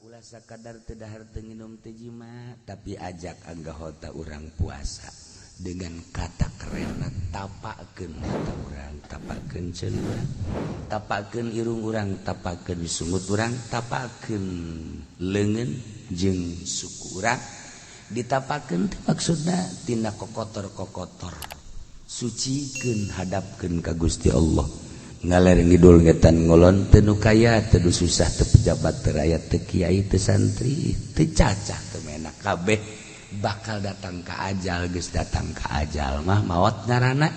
Ulah kadar tedahar tenginum tejima tapi ajak anggahota urang puasa dengan kata kerena tapakeun kata urang tapakeun ceun urang tapakeun irung urang tapakeun sungut urang tapakeun leungeun jeung suku urang ditapakeun teh maksudna tina kokotor-kokotor sucikeun hadapkeun ka Gusti Allah ngaler ngidul ngetan ngolon teu nu kaya teu susah teu pejabat teu rakyat teu kiai teu santri teu cacah teu menak kabeh bakal datang ka ajal geus datang ka ajal mah maot ngaranna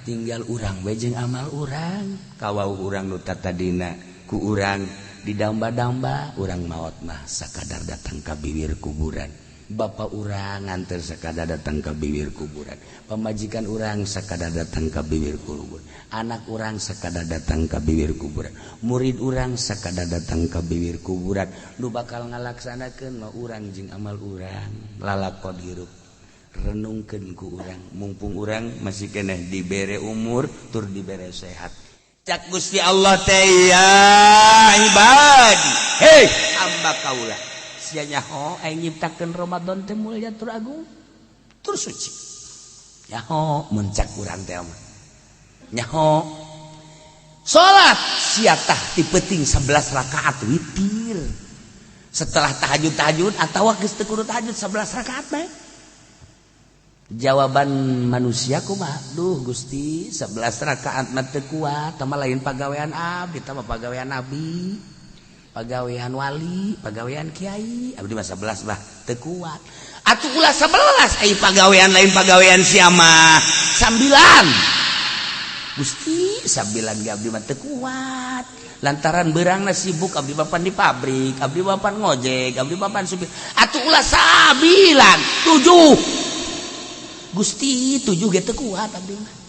tinggal urang we jeung amal urang kawau urang nu tadina ku urang didamba-damba urang maot mah sakadar datang ka bibir kuburan bapak urang nganter sakadar datang ka bibir kuburan pamajikan urang sakadar datang ka bibir kuburan anak urang sakadar datang ka bibir kuburan murid urang sakadar datang ka bibir kuburan nu bakal ngalaksanakeun mah urang jeung amal urang lalakon hirup renungkeun ku urang mumpung urang masih keneh dibere umur tur dibere sehat cak Gusti Allah teh ya ibadi hei hamba kaula sia nyaho aya nyiptakeun Ramadan teh mulia tur agung tur suci nyaho mun cak urang teh mah nyaho salat sia tah tipeuting 11 rakaat witir setelah tahajud atawa geus teu kudu tahajud 11 rakaat bae jawaban manusia kumaha duh Gusti 11 rakaat mah teu kuat tah lain pagawean abdi tah pagawean nabi pagawean wali pagawean kiai abdi mah 11 bah teu kuat atuh ulah 11 ai pagawean lain pagawean sia mah 9 Gusti 9 ge abdi mah teu kuat lantaran beurangna sibuk abdi bapan di pabrik abdi bapan ngojek abdi bapan supir atuh ulah 7 Gusti 7 ge teu kuat abdi mah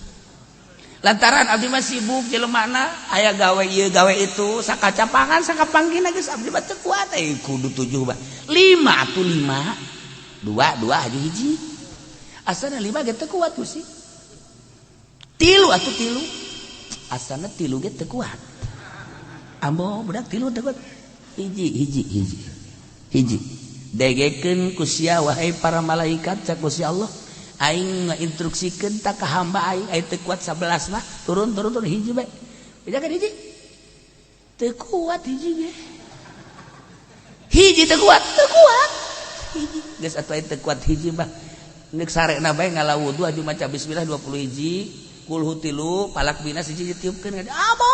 lantaran abdi mah sibuk jelemana aya gawe ieu gawe itu sakaca pangan sakapanggina geus abdi mah teu kuat kudu 7 bah 5 atuh 5 2 haju hiji asana 5 ge teu kuat Gusti 3 atuh 3 asana 3 ge teu kuat ambo budak 3 teu kuat hiji degekeun ku sia wahai para malaikat cak Gusti Allah aing ngainstruksikeun ta ka hamba aing teu kuat 11 mah turun hiji bae bejakeun hiji teu kuat hiji ge hiji teu kuat hiji geus atuh teu kuat hiji mah neuk sarena bae ngalawu aju maca bismillah 20 hiji kulhu 3 palak binas hiji tiupkeun amo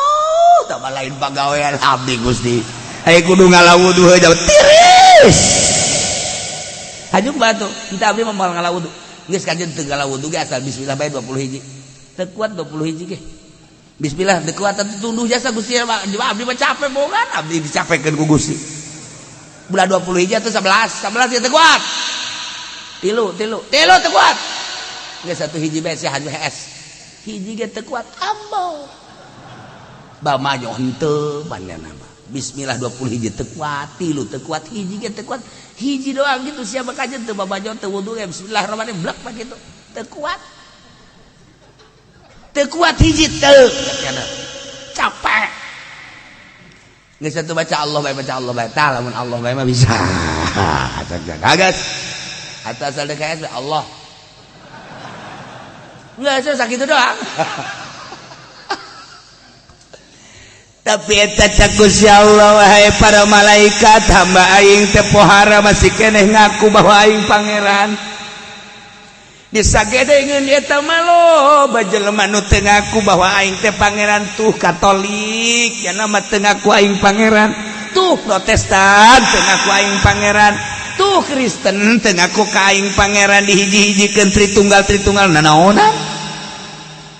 tah lain pagawean abdi Gusti aya kudu ngalawu heula jauh tiris hajuk batu kita abdi mah moal ngalawu geus kajen teu ngalawu ge asal bismillah bae 20 hiji teu kuat 20 hiji ge bismillah teu kuat teu tunduh jasa Gusti abdi mah capek bogan abdi dicapekeun ku Gusti bulan 20 hiji atau 11 ge teu kuat tilu teu kuat geus satu hiji bae sia HS hiji ge teu kuat ambo bama nyoh henteu panjana mah bismillah 20 hiji teu kuat tilu teu kuat hiji ge teu kuat hiji doang gitu siapa kajen teu babajo teu wudu ge bismillahirrahmanirrahim blek mah kitu teu kuat hiji teu capek geus atuh baca Allah bae tah lamun Allah bae mah bisa gagas atuh asal DKS Allah enggak sakitu doang tapi eta cak Gusti Allah wahai para malaikat hamba aing teu pohara masih keneh ngaku bahwa aing pangeran disagedeungeun eta mah loba jelema nu teu ngaku bahwa aing teh pangeran tuh Katolik yana mah teu ngaku aing pangeran tuh Protestan teu ngaku aing pangeran tuh Kristen teu ngaku ka aing pangeran dihiji-hijikeun Tritunggal nanaonan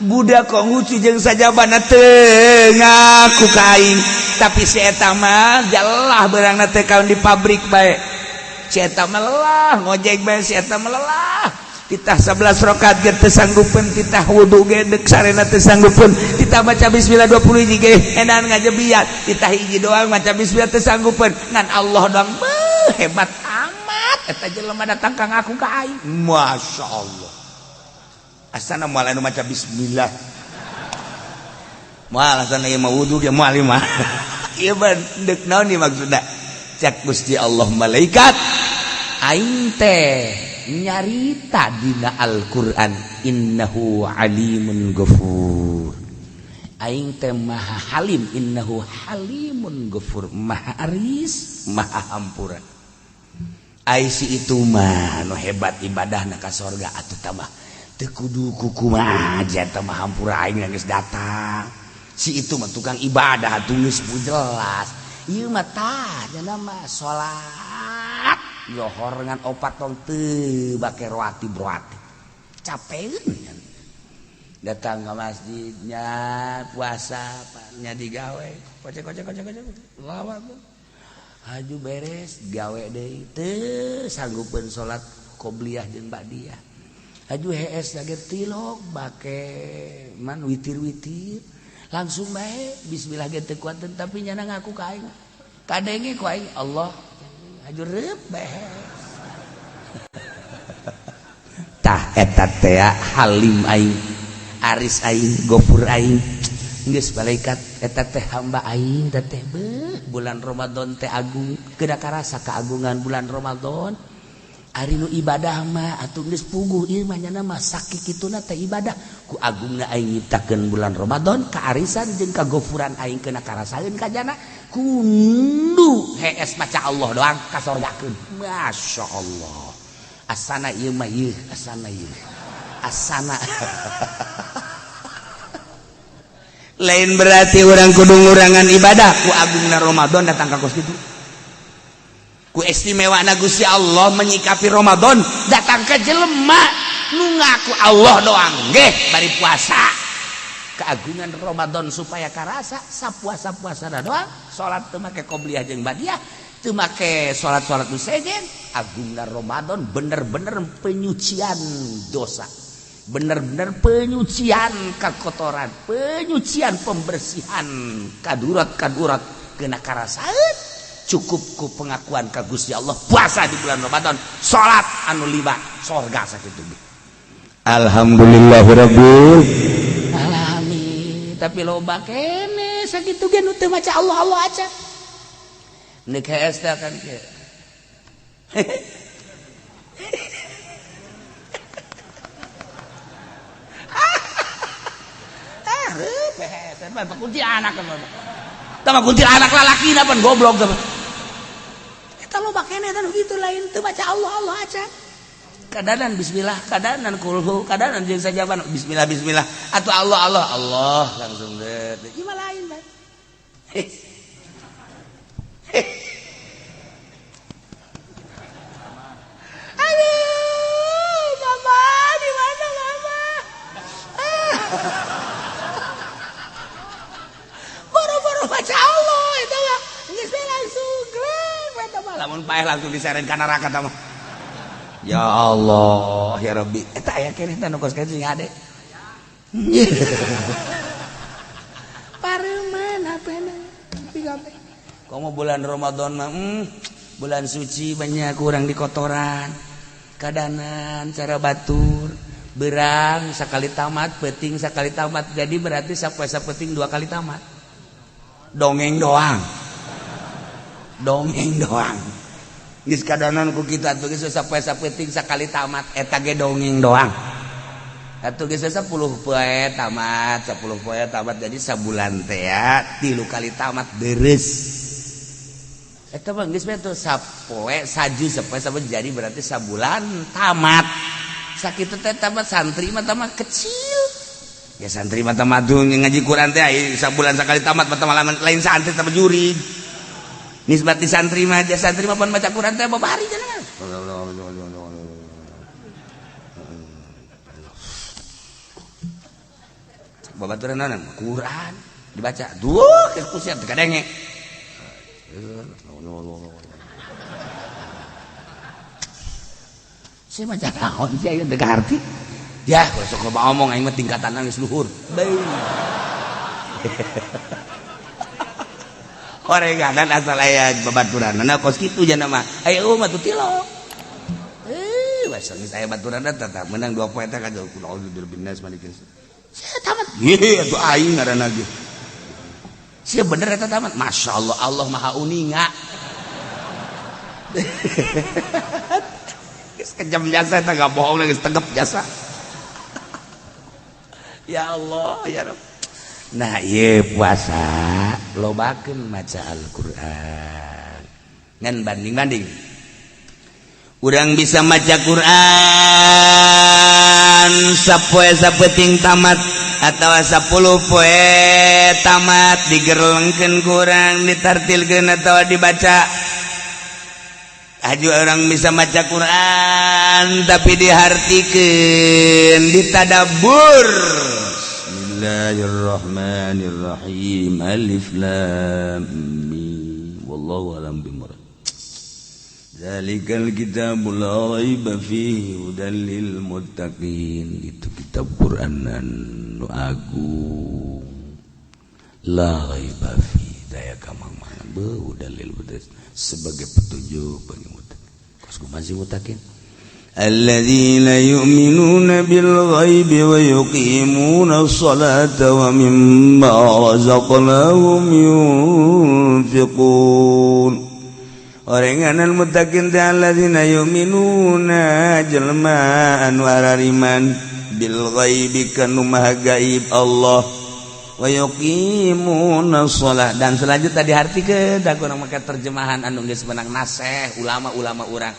budak Konghucu jeung sajabana teu ngaku ka aing tapi si eta mah jalah beurangna teh kaon di pabrik bae si eta mah lelah ngojek bae si eta mah lelah titah 11 rakaat ge teu sanggupeun titah wudu ge deuk sarena teu sanggupeun titah baca bismillah 20 hiji ge edan ngajebiat titah hiji doang maca bismillah teu sanggupeun ngan Allah doang hebat amat eta jelema datang ka ngaku ka aing masyaallah asana moal anu maca bismillah moal asana ieu mah wudu ge moal ieu mah ieu mah deuk naon ieu maksudna cak Gusti Allah malaikat aing teh nyarita dina Al-Qur'an innahu alimun ghafur aing teh maha halim innahu halimun ghafur maha aris maha hampura ai si itu mah nu hebat ibadahna ka sorga atuh tambah teu kudu kumaha aja teh mah hampura aing geus datang si itu mah tukang ibadah atuh geus jelas ieu mah tah cenah mah salat Johor ngan opat tong teu bake roati broati capeun datang ke masjidnya puasa nya digawe kocek lawak haju beres gawe deui teu sanggupeun salat qobliyah jeung ba'diyah haju hees lagi tilok bake man witir-witir langsung bae bismillah ge teu kuateun tapi nyana ngaku ka aing kadenge ku aing Allah haju reup bae tah eta teh halim aing aris aing gofur aing geus malaikat eta teh hamba aing teh bulan Ramadan teh agung kedah karasa keagungan bulan Ramadan ari nu ibadah mah atuh geus puguh ieu mah nyana mah sakikituna teh ibadah ku agungna aing nyiptakeun bulan Ramadan kaarisan jeung kagofuran aing keuna karasaeun kajana kundu hees maca Allah doang kasorgakeun masyaallah asana ieu mah ieu asana ieu asana lain berarti orang kudu ngurangan ibadah ku agungna Ramadan datang ka kos kitu ku istimewana Gusti Allah menyikapi Ramadan datang ke jelema nu ngaku Allah doang nggih bari puasa keagungan Ramadan supaya karasa sapuasa-puasana doang salat teu make qobliyah jeung ba'diyah teu make salat-salat nu sejen agungna Ramadan bener-bener penyucian dosa bener-bener penyucian kakotoran penyucian pembersihan kadurat kena karasaeun cukup ku pengakuan ka Gusti Allah puasa di bulan Ramadan salat anu 5 sorga sakitu alhamdulillahirabbil alamin tapi loba kene sakitu ge nu teu maca Allah aja neuk hees teh kan ke kunti anak kan tama kunti anak lalakina pan goblok tama eta loba kene eta kitu lain teu baca Allah aja kadanan bismillah kadanan kulhu kadanan jeung sajaban bismillah atuh Allah langsung deh ieu lain bae aduh mama di mana mama boro-boro baca Allah itu mah geus langsung gleng eta mah lamun paeh langsung diseren ka neraka tah mah ya Allah ya Rabbi eta aya keneh teh nu kos ka sing ade pareuman apena pigampe komo bulan Ramadan mah bulan suci banyak kurang di kotoran kadanan cara batur berang sakali tamat peuting sakali tamat jadi berarti sapoe sapeting 2 kali tamat dongeng doang geus kadanan ku kitu atuh geus sapoe sapeting sakali tamat eta ge dongeng doang atuh geus 10 poe tamat 10 poe tamat jadi sabulan teh ya 3 kali tamat beres eta mah geus betul sapoe saju sapoe jadi berarti sabulan tamat sakitu teh tamat santri mah tamat kecil ya santri mah tamat ngaji Quran teh sabulan sakali tamat mah lain santri tamat jurid nisbat di santri mah aja santri mah pun baca Quran teh babari cenah babaturan naon Quran dibaca duh ke kusian teu kadenge saya macam naon sih ayeuna teu ngarti ya sok loba omong aing mah tingkatanna geus luhur deui Oreganan asal aya babaturanna kos kitu cenah mah aya mah tu tilok wes geus aya baturanna tetap menang 2 poe teh ka kudu binas malikin sia tamat ieu atuh aing ngaranna ge sia bener eta tamat masyaallah Allah maha uninga Kejam jasa eta enggak bohong geus tegep jasa. Ya Allah ya Rabb. Nah ieu puasa lobakeun maca Al-Qur'an. Ngan banding-banding. Urang bisa maca Quran sapoe sapeting tamat atawa 10 poe tamat digerlengkeun kurang ditartilkeun atawa dibaca. Aju orang bisa maca Quran tapi dihartikeun ditadabbur. Bismillahirrahmanirrahim. Alif lam mim. Wallahu a'lam bishawab. Zalikal kitabul la raiba fihi hudal lil muttaqin. Itu kitab Quran nu agung. La raiba fihi daya kamang-mangan hudal lil muttaqin sebagai petunjuk bagi muttaqin. Kos masih muttaqin. Alladzina yu'minuna bil ghaibi wa yuqimuna as-salata wa mimma razaqnahum yunfiqun. Orenganan muttaqin teh alladzina yu'minuna jelma anu arariman bil ghaibi kanu maha gaib Allah wa yuqimuna shalah dan selanjutnya dihartikeun da kurang make terjemahan anu geus menang naseh ulama-ulama urang.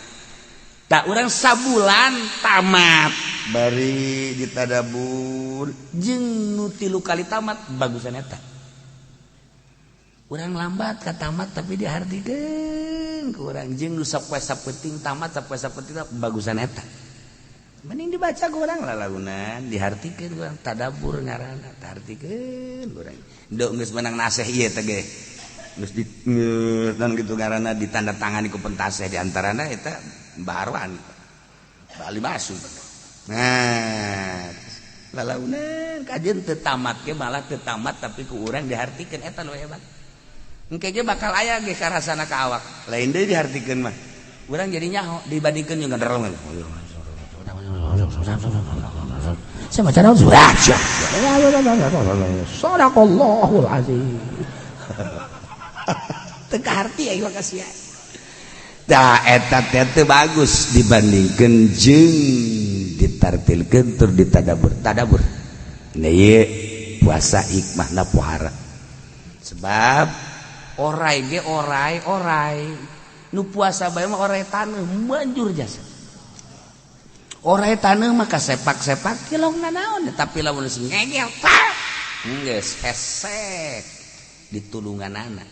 Tak urang sabulan tamat bari ditadabur jeung nu 3 kali tamat bagusan eta. Urang lambat ka tamat tapi dihartikeun ku urang jeung nu sapoe sapeting tamat sapoe sapeting bagusan eta. Mending dibaca ku urang lalagunan dihartikeun urang tadabbur ngaranna dihartikeun urang. Endeu geus menang naseh ieu teh ge. Geus dan kitu ngaranna ditandatangani ku pentaseh di antarana eta baruan bali masuk. Nah, lalaunan kajian teu tamat ge malah teu tamat tapi ku urang dihartikeun eta nu hebat. Engke ge bakal aya ge karasana ka awak. Lain deui dihartikeun mah. Urang jadi nyaho dibandingkeun jeung ngadrong. Saya baca naon surah. Sadaqallahul azim. Teu kaharti aya makasih ya. Da eta teh bagus dibandingkeun jeung ditartilkeun tur ditadabur. Tadabur. Nah ieu puasa hikmahna pohara. Sebab orai ge orai. Nu puasa bae mah orai taneuh banjur jasa. Orai taneuh mah kasepak-sepak kilongna naon tapi lamun geus ngegel geus hesek ditulunganana.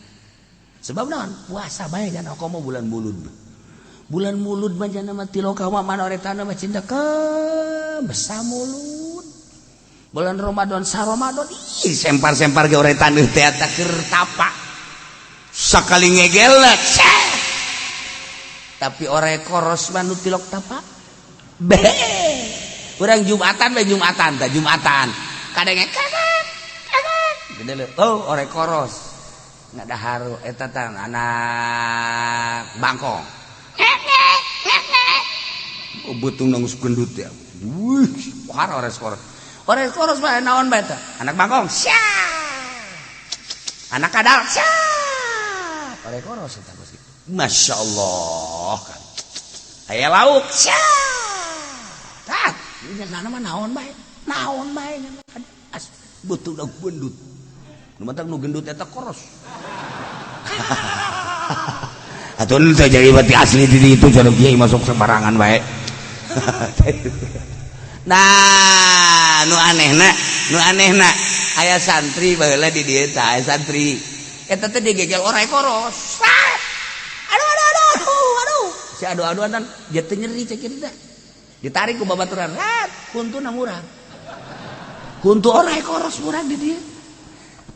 Sebab naon puasa bae jangan komo bulan mulud. Bulan mulud mah jangan mah tiloka mah mana orai taneuh mah cinta ke besa mulud. Bulan Ramadan saramadan ih sempar-sempar ge orai taneuh teh eta keur tapa. Sakali ngegel tapi orai koros mah nu tilok tapa. Urang Jumatan bae Jumatan tah Jumatan. Kadenge kakak. Gede oh orai koros. Ngadaharu eta teh anak bangkong. Oh beutung nanggus gendut ya. Wih, pohar ores koros. Ores koros mah naon bae teh? Anak bangkong. Anak kadal. Ores koros eta bos. Masyaallah kan. Aya lauk. Tah, ini sana mah naon bae? Naon bae? As beutung nang gendut. Nu mantang nu gendut eta koros. Atuh nu teh jadi bati asli di itu cara kiai masuk sembarangan bae. Nah, nu anehna aya santri baheula di dieu teh aya santri. Eta teh digegel orai koros. Aduh. Si adu-aduan dia teh nyeri cek kitu teh. Ditarik ku babaturan. Kuntuna murag. Kuntu orai koros murag di dieu.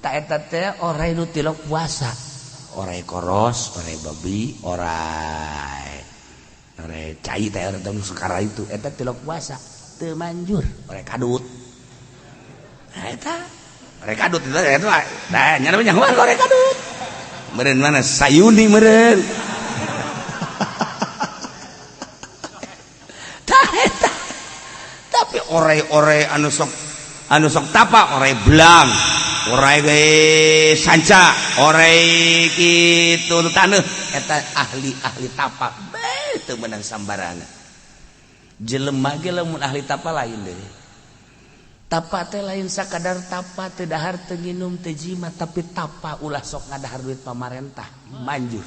Ta eta teh orai nu tilok puasa. Orai koros, orai babi, orai cai teh eta nu sekara itu eta tilok puasa teu manjur orai kadut. Nah eta orai kadut itu eta nah nya namanya orai kadut. Meureun mana sayuni meureun. Tah eta tapi orai-orai anu sok tapa orai belang orai ge sanca orai kitu taneuh eta ahli tapak teu menang sambarangan jelema ge lamun ahli tapa lain deui tapa teh lain sakadar tapa teu dahar teu nginum teu jimat tapi tapa ulah sok ngadahar duit pamarentah manjur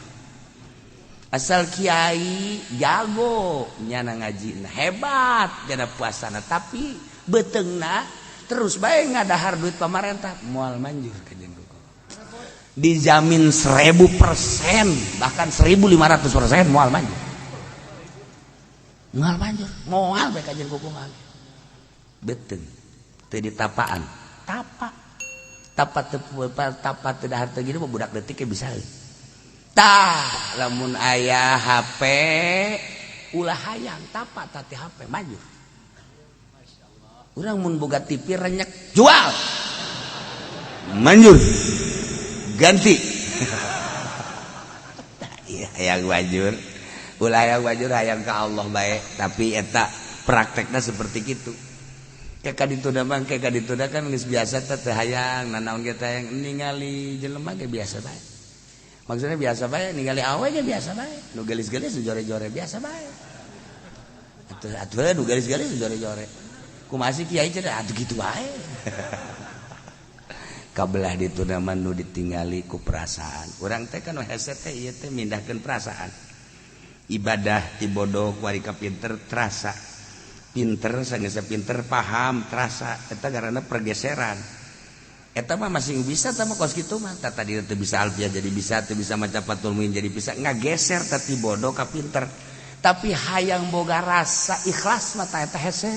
asal kiai jago nyana ngajina hebat jana puasana tapi beteungna terus bae ngadahar duit pamarentah moal manjur ka jeung dijamin 1000% bahkan 1500% moal manjur moal bae ka jeung kukuman beteung teu ditapaan tapa teu dahar teu kitu budak leutik ge bisa tah lamun aya HP ulah hayang tapa tati HP manjur urang mun boga TV renyek jual manjur ganti iya hayang wajur ulah hayang wajur hayang ka Allah bae tapi eta praktekna seperti kitu ka ditu da mah ka ditu da kan geus biasa teh hayang nanaon ge teh hayang ningali jelema ge biasa bae maksudnya biasa bae ningali awe ge biasa bae nu gelis-gelis nu jore-jore biasa bae atuh nu gelis-gelis nu jore-jore kumaha sih kiai cenah atuh kitu wae kabelah ditu nama nu ditingali ku perasaan urang teh kan hese teh ieu teh mindahkeun perasaan ibadah ti bodoh ku ari ka pinter terasa pinter sageus pinter paham terasa eta garana pergeseran eta mah masih bisa tah kos kitu mah tadi teu bisa alfiah jadi bisa teu bisa maca fatul muin jadi bisa ngageser tati bodoh ka pinter tapi hayang boga rasa ikhlas mah eta hese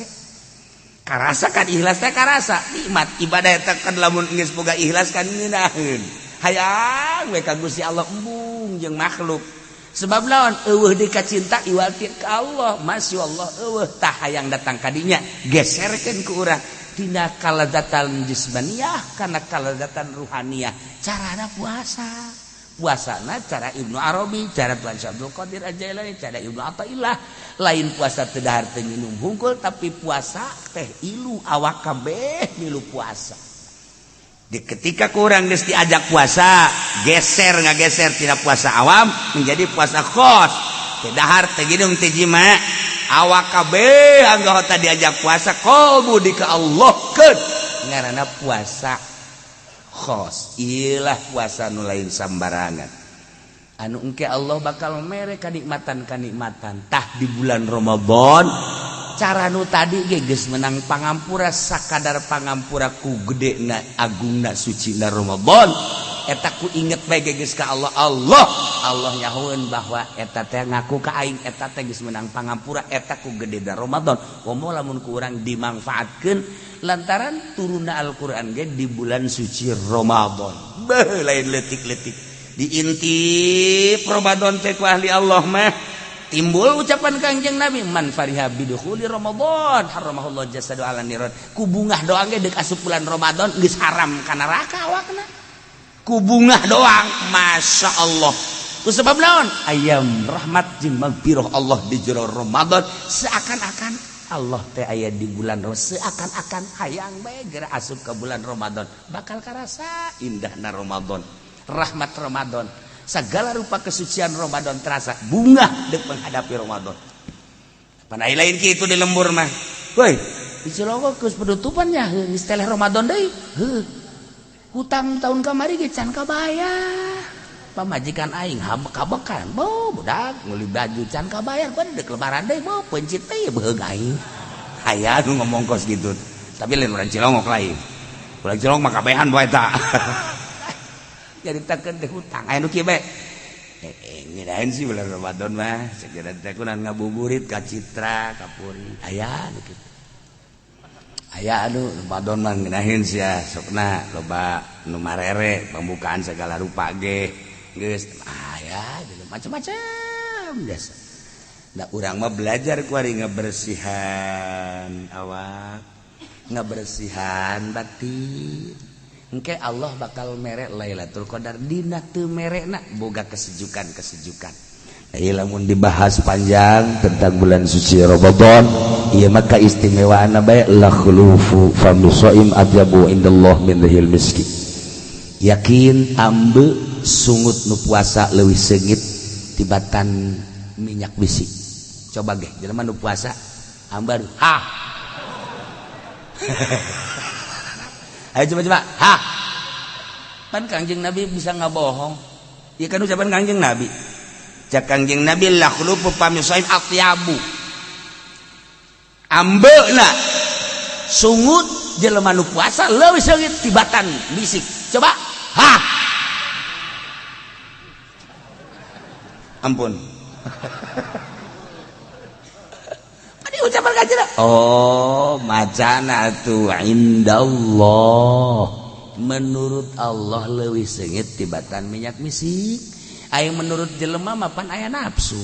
karasa kan ikhlas teh karasa nikmat ibadah eta kan lamun geus boga ikhlas kan ngeunaheun hayang we ka Gusti Allah embung jeung makhluk sebab lawan eueuh deui ka cinta iwati ka Allah masyaallah eueuh tah hayang datang ka dinya geserkeun ku urang tina kaladzatan jismaniyah kana kaladzatan ruhaniyah carana puasana cara Ibnu Arabi cara Tuan Syabdul Qadir Ajailani cara Ibnu Athaillah lain puasa teu dahar teu nginum hungkul tapi puasa teh ilu awak kabeh milu puasa di ketika kurang geus diajak puasa ngageser tina puasa awam menjadi puasa khos teu dahar teu nginum teu jima awak kabeh anggota diajak puasa qalbu dika Allah keun ngaranna puasa khos ilah puasa nu lain sambarangan anu engke Allah bakal mere kanikmatan tah di bulan Ramadan cara nu tadi ge geus menang pangampura sakadar pangampura ku gedena agungna sucina Ramadan eta ku inget bae geus ka Allah nyahoeun bahwa eta teh ngaku ka aing eta teh geus menang pangampura eta ku gedena Ramadan komo lamun ku urang dimangfaatkeun lantaran turunna Al-Qur'an ge di bulan suci Ramadan beuh lain leutik-leutik diintip Ramadan teh ku ahli Allah mah timbul ucapan Kangjeng Nabi man fariha bidukhuli Ramadan haramahullah jasadu ala niran ku bungah doang ge deuk asup bulan Ramadan geus haram ka neraka awakna ku bungah doang masyaallah ku sebab naon ayam rahmat jeung magfirah Allah di jero Ramadan seakan-akan Allah teh aya di bulan seakan-akan hayang bae geura asup ka bulan Ramadan bakal karasa indahna Ramadan rahmat Ramadan segala rupa kesucian Ramadan terasa bunga deuk menghadapi Ramadan panai lain kitu di lembur mah woi di Cilongok geus penutupan nya geus teh Ramadan deui hutang tahun kamari ge can kabayar pamajikan aing habek-habekan budak meuli baju can kabayar pan deuk lebaran deui pencit teh beheug aing aya nu ngomong kos gitu tapi lain urang Cilongok lain urang Cilongok mah kabehan bae eta jadi takeun teh hutang aya nu kieu bae ngirain sih bulan Ramadan mah segera teh kunaon ngabuburit ka Citra ka Puri aya nu kitu aya anu Ramadan mah ngeunaheun sia sokna loba nu marere pembukaan segala rupa ge geus aya gitu macam-macam biasa da urang mah belajar ku ari ngabersihan awak ngabersihan batin engke Allah bakal mere Lailatul Qadar dina teu merena boga kesejukan lamun dibahas panjang tentang bulan suci Ramadan ieu mah kaistimewaanna bae la khulufu fa musaim adyabu indallah min dhil miski yakin ambe sungut nu puasa leuwih seungit tibatan minyak bisi. Coba ge jelema nu puasa ambar ha. Ayo coba ha. Pan Kangjeng Nabi bisa ngabohong. Ieu kan ucapan Kangjeng Nabi. Cak Kangjeng Nabi la khulufu pamisain atyabu. Ambeuna sungut jelema nu puasa leuwih seungit tibatan bisik. Coba ha. Ampun. Ini ucapan Kangjeng. Oh, macana tu indallah. Menurut Allah leuwih seungit tibatan minyak misik. Aya menurut jelema mah pan aya nafsu.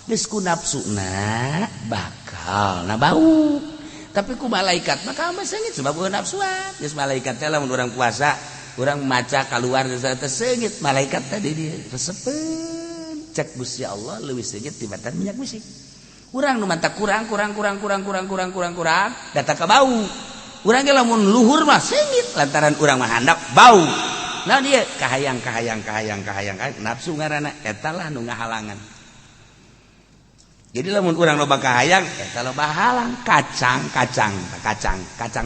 Geus ku nafsuna bakal bau. Tapi ku malaikat maka mah seungit sebab nafsuan. Geus malaikat teh lamun urang puasa, urang maca kaluar teh seungit, malaikat tadi dia resepeun. Cek Gusti Allah leuwih seungit tibatan minyak misik. Urang nu mantak kurang data ka bau. Urang ge lamun luhur mah seungit lantaran urang mah handap bau. Nah dia kahayang nafsu ngaranna eta lah nu ngahalangan. Jadi lamun urang loba kahayang eta loba halang kacang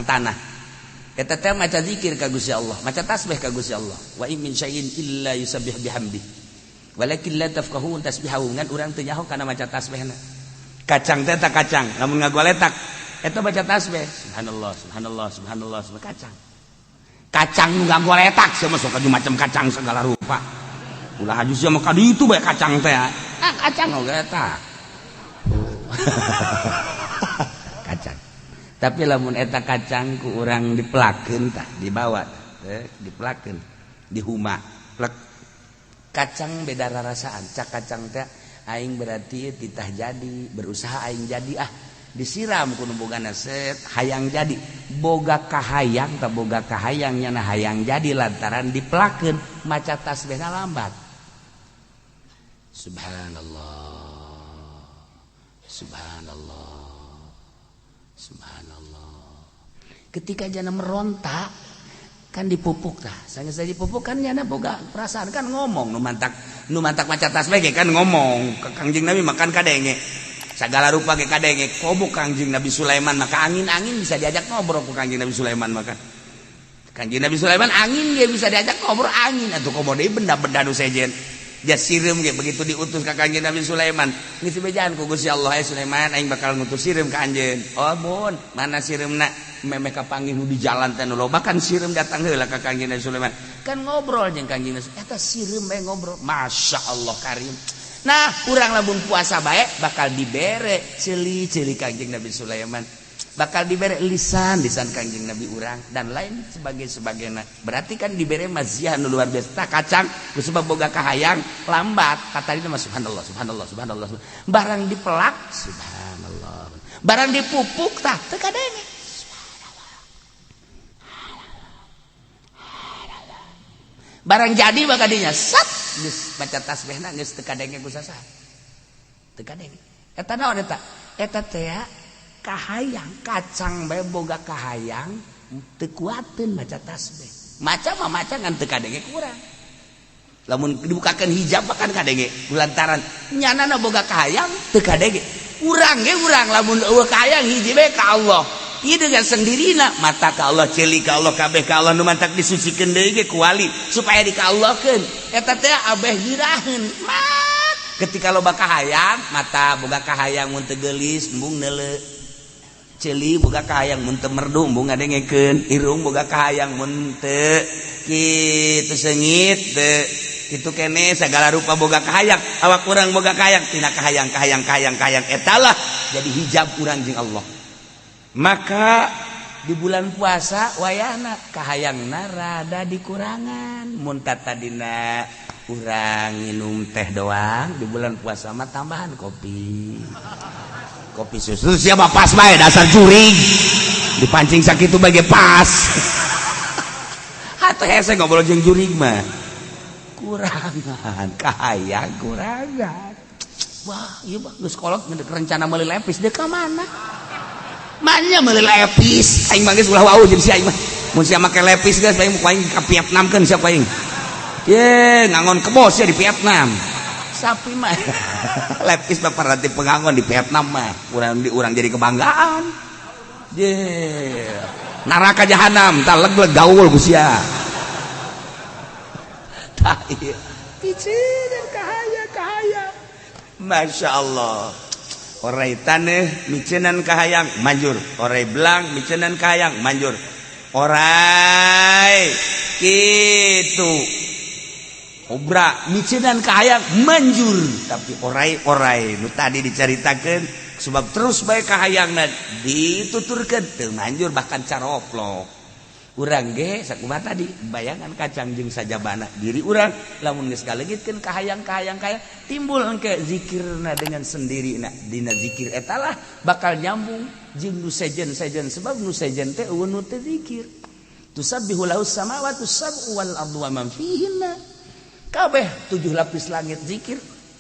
tanah. Eta teh maca zikir ka Gusti Allah, maca tasbih ka Gusti Allah. Wa in min syai'in illa yusabbih bihamdi. Walakin la tafqahun tasbihahu ngan urang teu nyaho kana maca tasbihna. Kacang teh ta kacang, lamun ngagoletak eta baca tasbih. Subhanallah kacang. Kacang nu ngagoletak sia mah sok macam kacang segala rupa. Ulah haju sia mah ka ditu bae kacang teh. Kacang ngagoletak. Kacang. Tapi lamun eta kacang ku urang dipelakeun tah, dibawa dipelakeun, dihuma. Plek. Kacang beda rarasaan. Cak kacang teh aing berarti titah jadi, berusaha aing jadi disiram ku nu bogana set hayang jadi. Boga kahayang tah boga kahayang nyana hayang jadi lantaran dipelakeun maca tasbihna lambat. Subhanallah. Ketika jana merontak kan dipupuk tah. Sanes dipupuk kan nyana boga perasaan kan ngomong nu mantak maca tasbih ge kan ngomong. Kangjeng Nabi makan kadenge. Sagala rupa ge kadenge kobok Kangjeng Nabi Sulaiman maka angin-angin bisa diajak ngobrol ku Kangjeng Nabi Sulaiman maka. Kangjeng Nabi Sulaiman angin ge bisa diajak ngobrol angin atuh komo deui benda-benda nu sejen. Jas sireum ge begitu diutus ka Kangjeng Nabi Sulaiman. Geus dibejaan ku Gusti Allah Sulaiman aing bakal ngutus sireum ka anjeun. Oh mun, mana sireumna? Memeh kapanggih nu di jalan teh nu loba kan sireum datang heula ka Kangjeng Nabi Sulaiman. Kan ngobrol jeung Kangjeng Nabi. Eta sireum bae ngobrol. Masyaallah karim. Nah, urang lamun puasa bae bakal dibere ceuli Kangjeng Nabi Sulaiman. Bakal dibere lisan Kangjeng Nabi urang dan lain sebagainya. Berarti kan dibere maziah nu luar biasa. Kacang ku sebab boga kahayang lambat. Kata dina mah subhanallah. Barang dipelak subhanallah. Barang dipupuk tah teu kadenge. Barang jadi maka dinya sat geus baca tasbihna geus teu kadenge ku sasaha. Teu kadenge. Eta naon eta? Eta teh kahayang kacang bae boga kahayang teu kuateun maca tasbih. Maca mah maca ngan teu kadenge kurang. Lamun dibukakeun hijab kan kadenge lantaran nyanana boga kahayang teu kadenge. Urang ge urang lamun eueuh kahayang hiji bae ka Allah. Ieu dengan sendirina mata ka Allah, ceuli ka Allah, kabeh ka Allah nu mantak disucikeun deui ge ku wali supaya dikaallahkeun. Eta teh abeh giraheun. Ketika loba kahayang, mata boga kahayang mun teu geulis embung neuleu. Ceuli boga kahayang mun teu merdu embung ngadengekeun. Irung boga kahayang mun teu kitu seungit teu kitu keneh sagala rupa boga kahayang. Awak urang boga kahayang tina kahayang etalah jadi hijab urang jeung Allah. Maka di bulan puasa wayahna kahayangna rada dikurangan mun tadina urang minum teh doang di bulan puasa mah tambahan kopi susu siapa pas bae dasar jurig dipancing sakitu bage pas atuh hese ngobrol jeung jurig mah kurangan kahayang kurangan wah ieu mah geus kolot rencana meuli lepis deuk ka mana Manya meuli lepis, aing mah geus ulah wau jeung si aing mah. mun sia make lepis geus bae ku aing ka Vietnamkeun sia ku aing ye ngangon ke bos ya di Vietnam sapi mah lepis bapak ranti pengangon di Vietnam mah urang jadi kebanggaan ye neraka jahanam tah leg gaul ku sia tah ieu picin kahaya Masya Allah orai taneh micenan kahayang manjur orai belang micenan kahayang manjur orai gitu obra micenan kahayang manjur tapi orai nu tadi diceritakan sebab terus bae kahayangna dituturkeun teu manjur bahkan caroplok urang ge sakumaha tadi bayangan kacang jeung sajabana diri urang lamun geus kalegitkeun kahayang timbul engke zikirna dengan sendirina dina zikir eta lah bakal nyambung jeung nu sejen sebab nu sejen teh eueun nu teu zikir tusabbihu lahus samawati sab'u wal ardu wa man fihinna kabeh 7 lapis langit zikir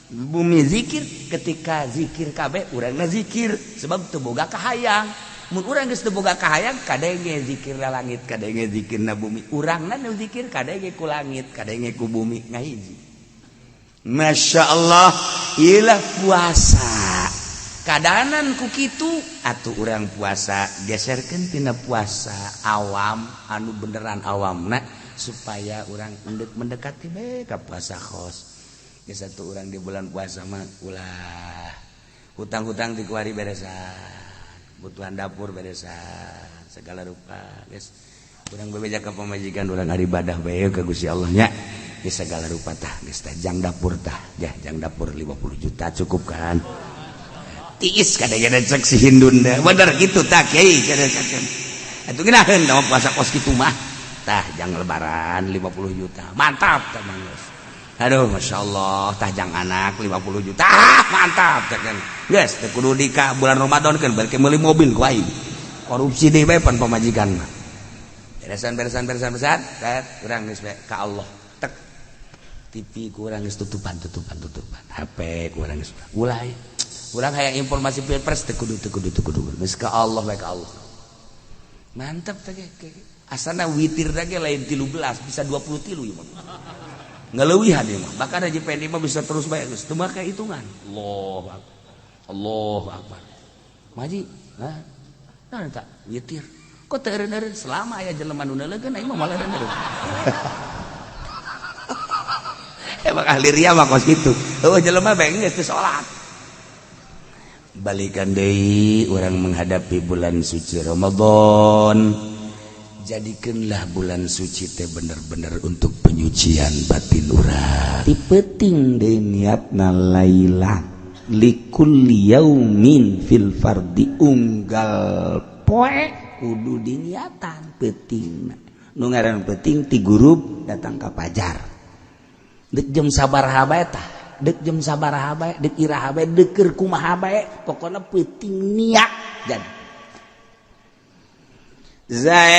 bumi zikir ketika zikir kabeh urangna zikir sebab teu boga kahayang mun urang geus teu boga kahayang kadenge zikirna langit kadenge zikirna bumi urangna nu zikir kadenge ku langit kadenge ku bumi ngahiji Masya Allah ilah puasa kadahanan ku kitu atuh urang puasa geserkeun tina puasa awam anu beneran awamna supaya urang mendekati bae ka puasa khos geus atuh urang di bulan puasa mah ulah hutang-hutang dikuari beresan butuhan dapur beresan segala rupa geus urang bebeja ka pamajikan urang ari ibadah bae ka Gusti Allah nya geus segala rupa tah geus tah jang dapur tah jang dapur 50 juta cukup kan tiis kadang-kadang cek si Hindun teh bener kitu tah kiai kadang-kadang atuh geunaheun da puasa kos kitu mah tah jang lebaran 50 juta mantap tah mangos aduh Masya Allah tah jang anak 50 juta mantap tah kan geus teu kudu di ka bulan Ramadan kan balik meuli mobil ku aing korupsi deui bae pan pamajikan mah beresan tet urang geus bae ka Allah tek TV ku urang geus tutupan HP ku urang geus mulai urang hayang informasi pilpres teu kudu geus ka Allah bae ka Allah mantap teh asana witir teh lain 13 bisa 20 tilu ieu mah ngeleuwihan ieu mah bahkan Haji Pendi mah bisa terus bae geus teu make hitungan Allahu akbar maji nah tak witir kok teu eureun selama aya jelema nu neulegeun aing mah malah eureun emang ahli ria mah kos kitu eueuh jelema bae geus teu salat balikan deui urang menghadapi bulan suci Ramadan jadikanlah bulan suci teh bener-bener untuk penyucian batin urang ti peuting deui niatna lailah likulli yaumin fil fardi unggal poe kudu diniatan peutingna nu ngaran peuting ti guru datang ka pajar deuk jam sabaraha bae tah deuk jam sabaraha bae deuk iraha bae deuk keur kumaha bae pokona peuting niat jadi Zaid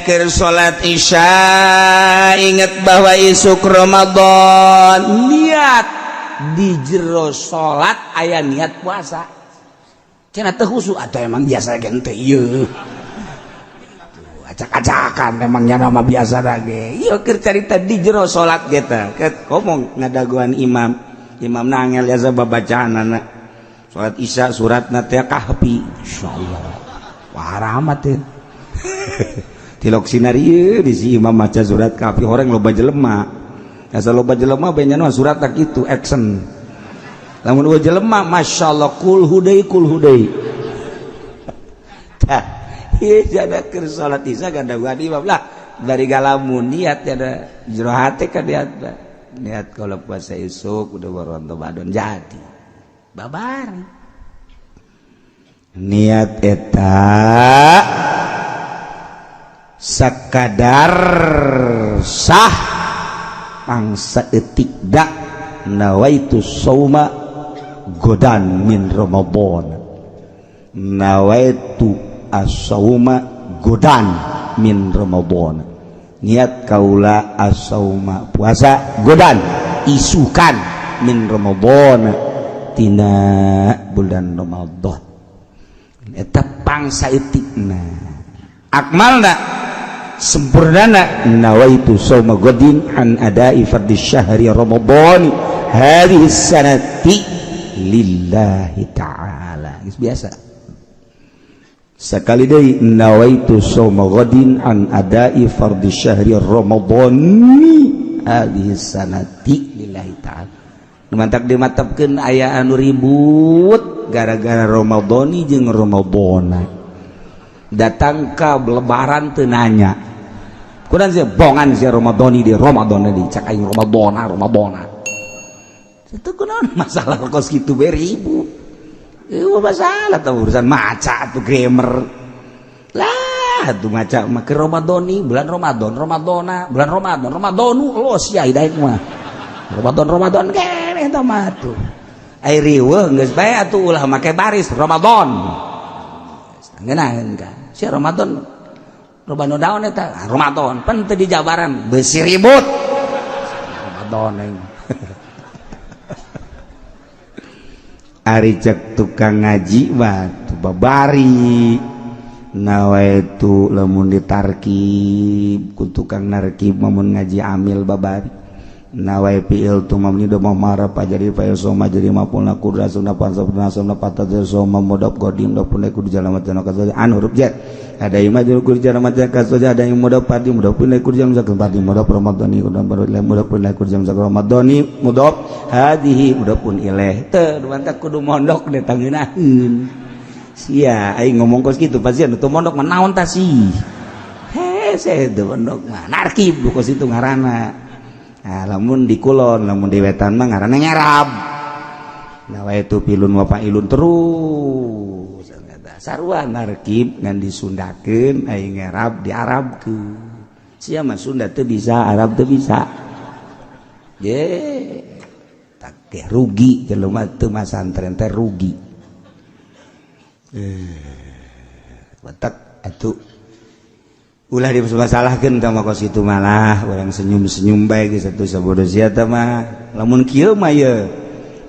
keur salat Isya inget bahwa isuk Ramadan niat di jero salat aya niat puasa cenah teu khusyuk atuh emang biasa ge teh ieu acak-acakan emang nya nama biasa ge ieu keur carita di jero salat ge teh ngomong ngadaguan imam nangel asa babacaanna salat Isya suratna teh Kahfi insyaallah wah rahmat teh tilok sinari di si imam maca surat Kahfi horeng loba jelema asa loba jelema bae nya surat tak kitu action lamun eueuh jelema masyaallah kul hudai tah ieu jana keur salat Isya gandaguan imam lah dari galamun niat ada jero hate ka niat kalau puasa isuk udah baronto badon jadi babar niat eta sakadar sah mangsa etik da nawaitu sauma godan min Ramadan nawaitu as-sauma godan min Ramadan niat kaula as-sauma puasa godan isukan min Ramadan tina bulan Ramadan eta pangsa etikna akmalna sempurnana nawaitu shauma ghadin an ada'i fardhi syahri ramadhan hadhihi sanati lillahi ta'ala. Geus biasa sakali deui nawaitu shauma ghadin an ada'i fardhi syahri ramadhan hadhihi sanati lillahi ta'ala. Mantak dimatapkeun aya anu ribut gara-gara Ramadhani jeung Ramadhana. Datang ka lebaran teu nanya. Kunaon sih bongan si Ramadhani di Ramadhana di cak aing Ramadhana. Itu kunaon masalah kos kitu bae ribut. Ieu masalah tah urusan maca atuh grammar. Lah atuh maca mah ke Ramadhani bulan Ramadan, Ramadhana, bulan Ramadan, Ramadhanu lo sia daek mah. Ramadan keneh eta mah atuh. Ai riweuh geus bae atuh ulah make baris Ramadan. Ngeunaheun ka. Si Ramadan robano daun eta Ramadan pan teu dijabaran beusi ribut. Ramadan aing. Ari cek tukang ngaji mah tu babari. Nawaitu lamun ditarkib ku tukang narkib mamun ngaji amil babari. Nawai fi'il tu mamni do mamara pajari fa'il soma jadi mapulna kudra sunna pansabna sunna patadil soma modap godim do punai kudu jalamat jana kasoja an huruf jet ada ima juru kudu jalamat jana kasoja ada yang modap padi modap punai kudu jam zakal padi modap ramadhani kudu modap punai kudu jam zakal ramadhani modap hadihi modap pun ileh teu mantak kudu mondok de tangeunaheun sia aing ngomong kos kitu pasti anu teu mondok mah naon tah sih hese teu mondok mah narkib kos itu ngaranna. Nah, lamun di kulon, lamun di wetan mah ngaranna nyarab. Nawaitu pilun wa fa'ilun terus. Sarua narkib ngan disundakeun aing nyarab diarabkeun. Sia mah Sunda teu bisa, Arab teu bisa. Ye, tak rugi jelema teu masantren teh rugi. Batak atuh ulah dimasalahkeun ka mah kos itu malah urang senyum-senyum bae geus atuh sabodo sia teh mah lamun kieu mah ye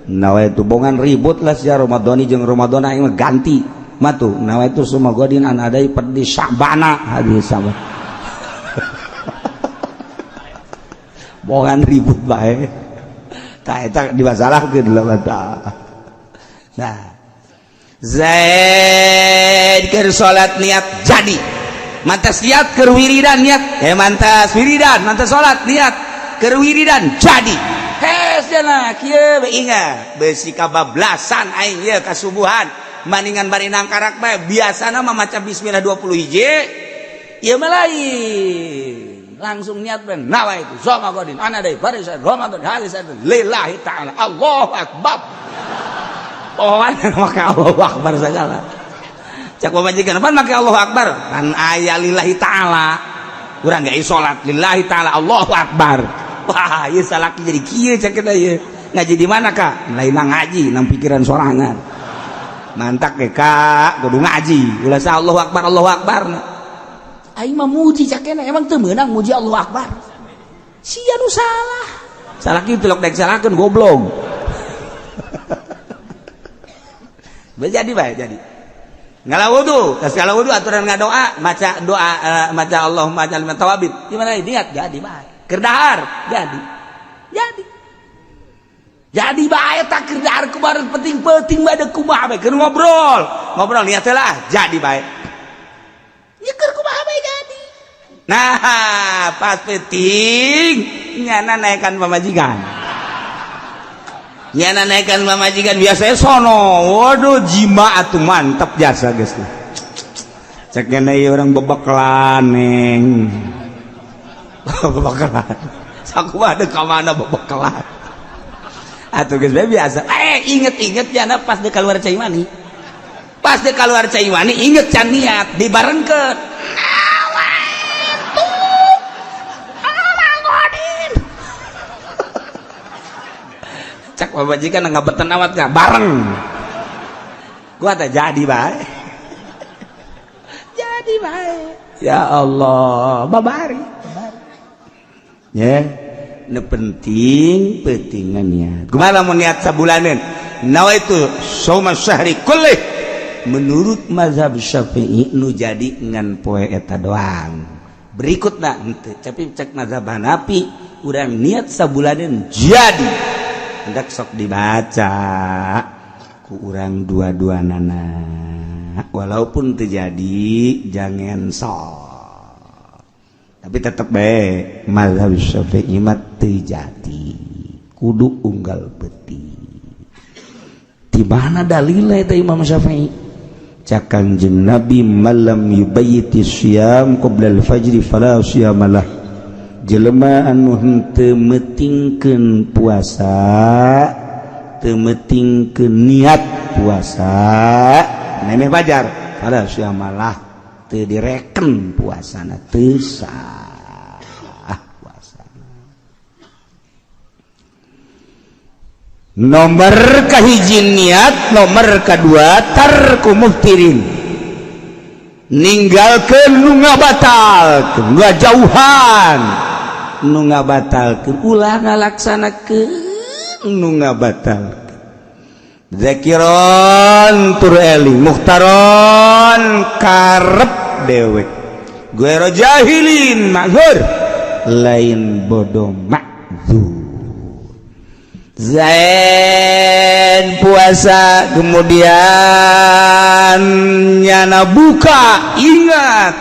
nawaitu bongan ribut lah sia Ramadhani jeung Ramadhana aing mah ganti mah tuh nawaitu shauma ghadin an adai fardhi sya'bana hadis sama bongan ribut bae tah eta dimasalahkeun lah tah. Nah Zaid keur salat niat jadi mantas niat keur wiridan niat mantas wiridan mantas salat niat keur wiridan jadi hesna kieu ingat beusi kabablasan aing ieu kasubuhan maningan bari nangkarak bae biasana mah maca bismillah 20 hiji ieu mah lain langsung niat bae nawaitu shauma ghadin ana deui barisan Ramadan halisan lillahi ta'ala Allahu akbar pohon maka Allahu akbar segala cak pamajikan apa make Allahu akbar kan aya lillahi ta'ala urang ge salat lillahi ta'ala Allahu akbar wah ieu salaki jadi kieu cak kita ieu ngaji di mana Kak lain ngaji nang pikiran sorangan mantak ge Kak kudu ngaji ulah sa Allahu akbar aing mah muji cak keneh emang teu meunang muji Allahu akbar sia nu salah salaki telok daek salahkeun goblok jadi bae jadi ngalawudu, tas ngalawudu aturan ngadoa, maca doa, maca Allahumma ja'al min tawabin. Gimana niat? Jadi bae. Keur dahar, jadi. Jadi bae tak keur dahar kumaha penting-penting bae kumaha bae keur ngobrol niat teh lah, jadi bae. Nya keur kumaha bae jadi. Nah, pas penting nyana naekan pamajikan. Nyana naikkan mamajikan biasanya sono waduh jima atuh mantap jasa guys tuh cek kena orang bebeklan neng bebeklan saku ada kamana bebeklan atuh guys biasa inget jana pas dia keluar cai mani inget can niat dibarengkeun cak pamajikan ngabetan awat gak bareng gua teh jadi bae ya Allah babari ya nu pentingan niat kumaha lamun niat sabulaneun nawaitu shauma syahri kullih menurut mazhab Syafi'i nu jadi ngan poe eta doang berikutna henteu tapi cek mazhab Hanafi urang niat sabuladeun jadi hendak sok dibaca ku urang dua-duanana walaupun terjadi jangan sok tapi tetep bae mazhab Syafi'i mah teu jadi kudu unggal peuting di mana dalilnya itu Imam Syafi'i cak Kanjeng Nabi malam yubayyiti syiyam qabla al-fajri fala syiyamalah jelema anu henteu metingkeun puasa teu metingkeun niat puasa nemeh fajar fala syiyamalah teu direken puasana teu sah nomor kahiji niat nomor kedua tarku muftirin ninggalkeun nu ngabatalkeun ngajauhan nu ngabatalkeun ulah ngalaksanakeun nu ngabatalkeun zakiron tur eling mukhtaron karep dewek guero jahilin maghur lain bodoh makdzur Zain puasa kemudian nyana buka ingat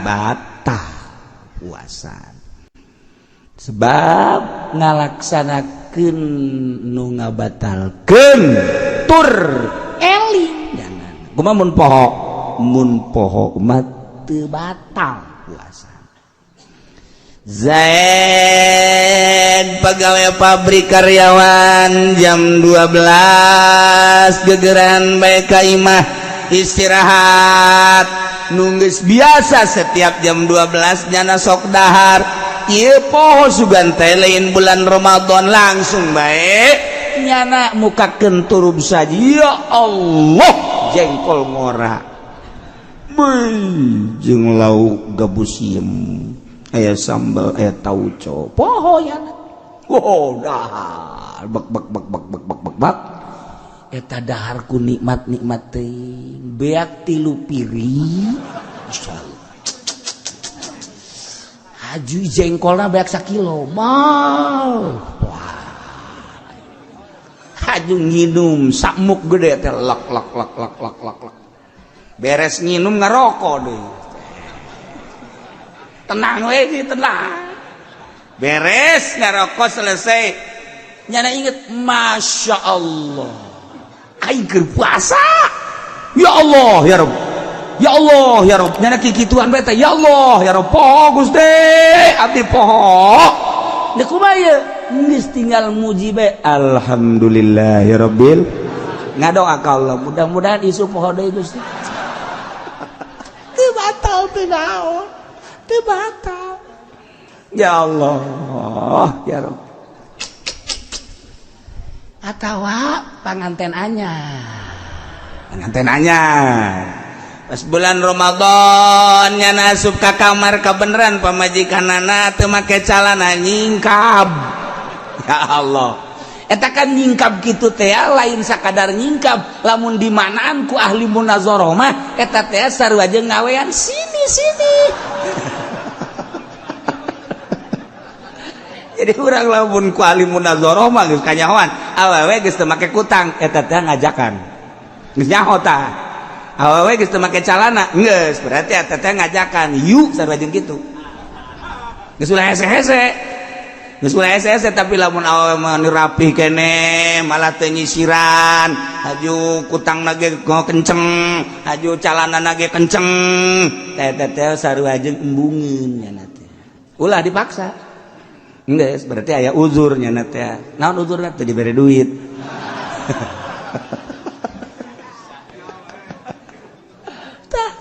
batal puasa sebab ngalaksanakeun nu ngabatalkeun tur eling jangan kumaha mun poho mah teu batal puasa Zain pegawai pabrik karyawan jam 12 gegeran bae ka imah istirahat nunggeus biasa setiap jam 12 nyana sok dahar ieu poho sugan teh lain bulan Ramadan langsung bae nyana mukakeun turub saja ya Allah jengkol ngora jeung lauk gabusiem aya sambal aya tauco poho ya oh dahar bak eta dahar ku nikmat teuing beak 3 piring insyaallah haju jengkolna beak 1 kilo mal wah haju nginum samuk gede teh lak beres nginum ngarokok deui tenang we tenang beres ngarokok selesai nyana inget masya Allah aing keur puasa ya Allah ya Rabb ya Allah ya Rabb nyana kikituan bae teh ya Allah ya Rabb poho Gusti abdi poho da kumaha ye geus tinggal muji bae alhamdulillah ya Rabbil ngadoa ka Allah mudah-mudahan isu poho deui Gusti teu batal teu naon batal ya Allah ya Rabb atawa panganten anyar pas bulan Ramadan nyana asup ka kamar kabeneran pamajikanana teu make calana nyingkab ya Allah eta kan nyingkab kitu teh lain sakadar nyingkab lamun di manaan ku ahli munazarah mah eta teh sarua jeung ngawean sini jadi urang lamun ku ahli munazarah mah geus kanyahoan awewe geus teu make kutang eta teh ngajakan geus nyaho tah awewe geus teu make calana geus berarti eta teh ngajakan yuk sarua jeung kitu geus ulah hese-hese tapi lamun awewe mah rapih kene malah teu nyisiran haju kutangna ge kenceng haju calanana ge kenceng eta teh sarua jeung embungeun nya teh ulah dipaksa geus berarti aya uzurnya teh naon uzurna teu dibere duit tah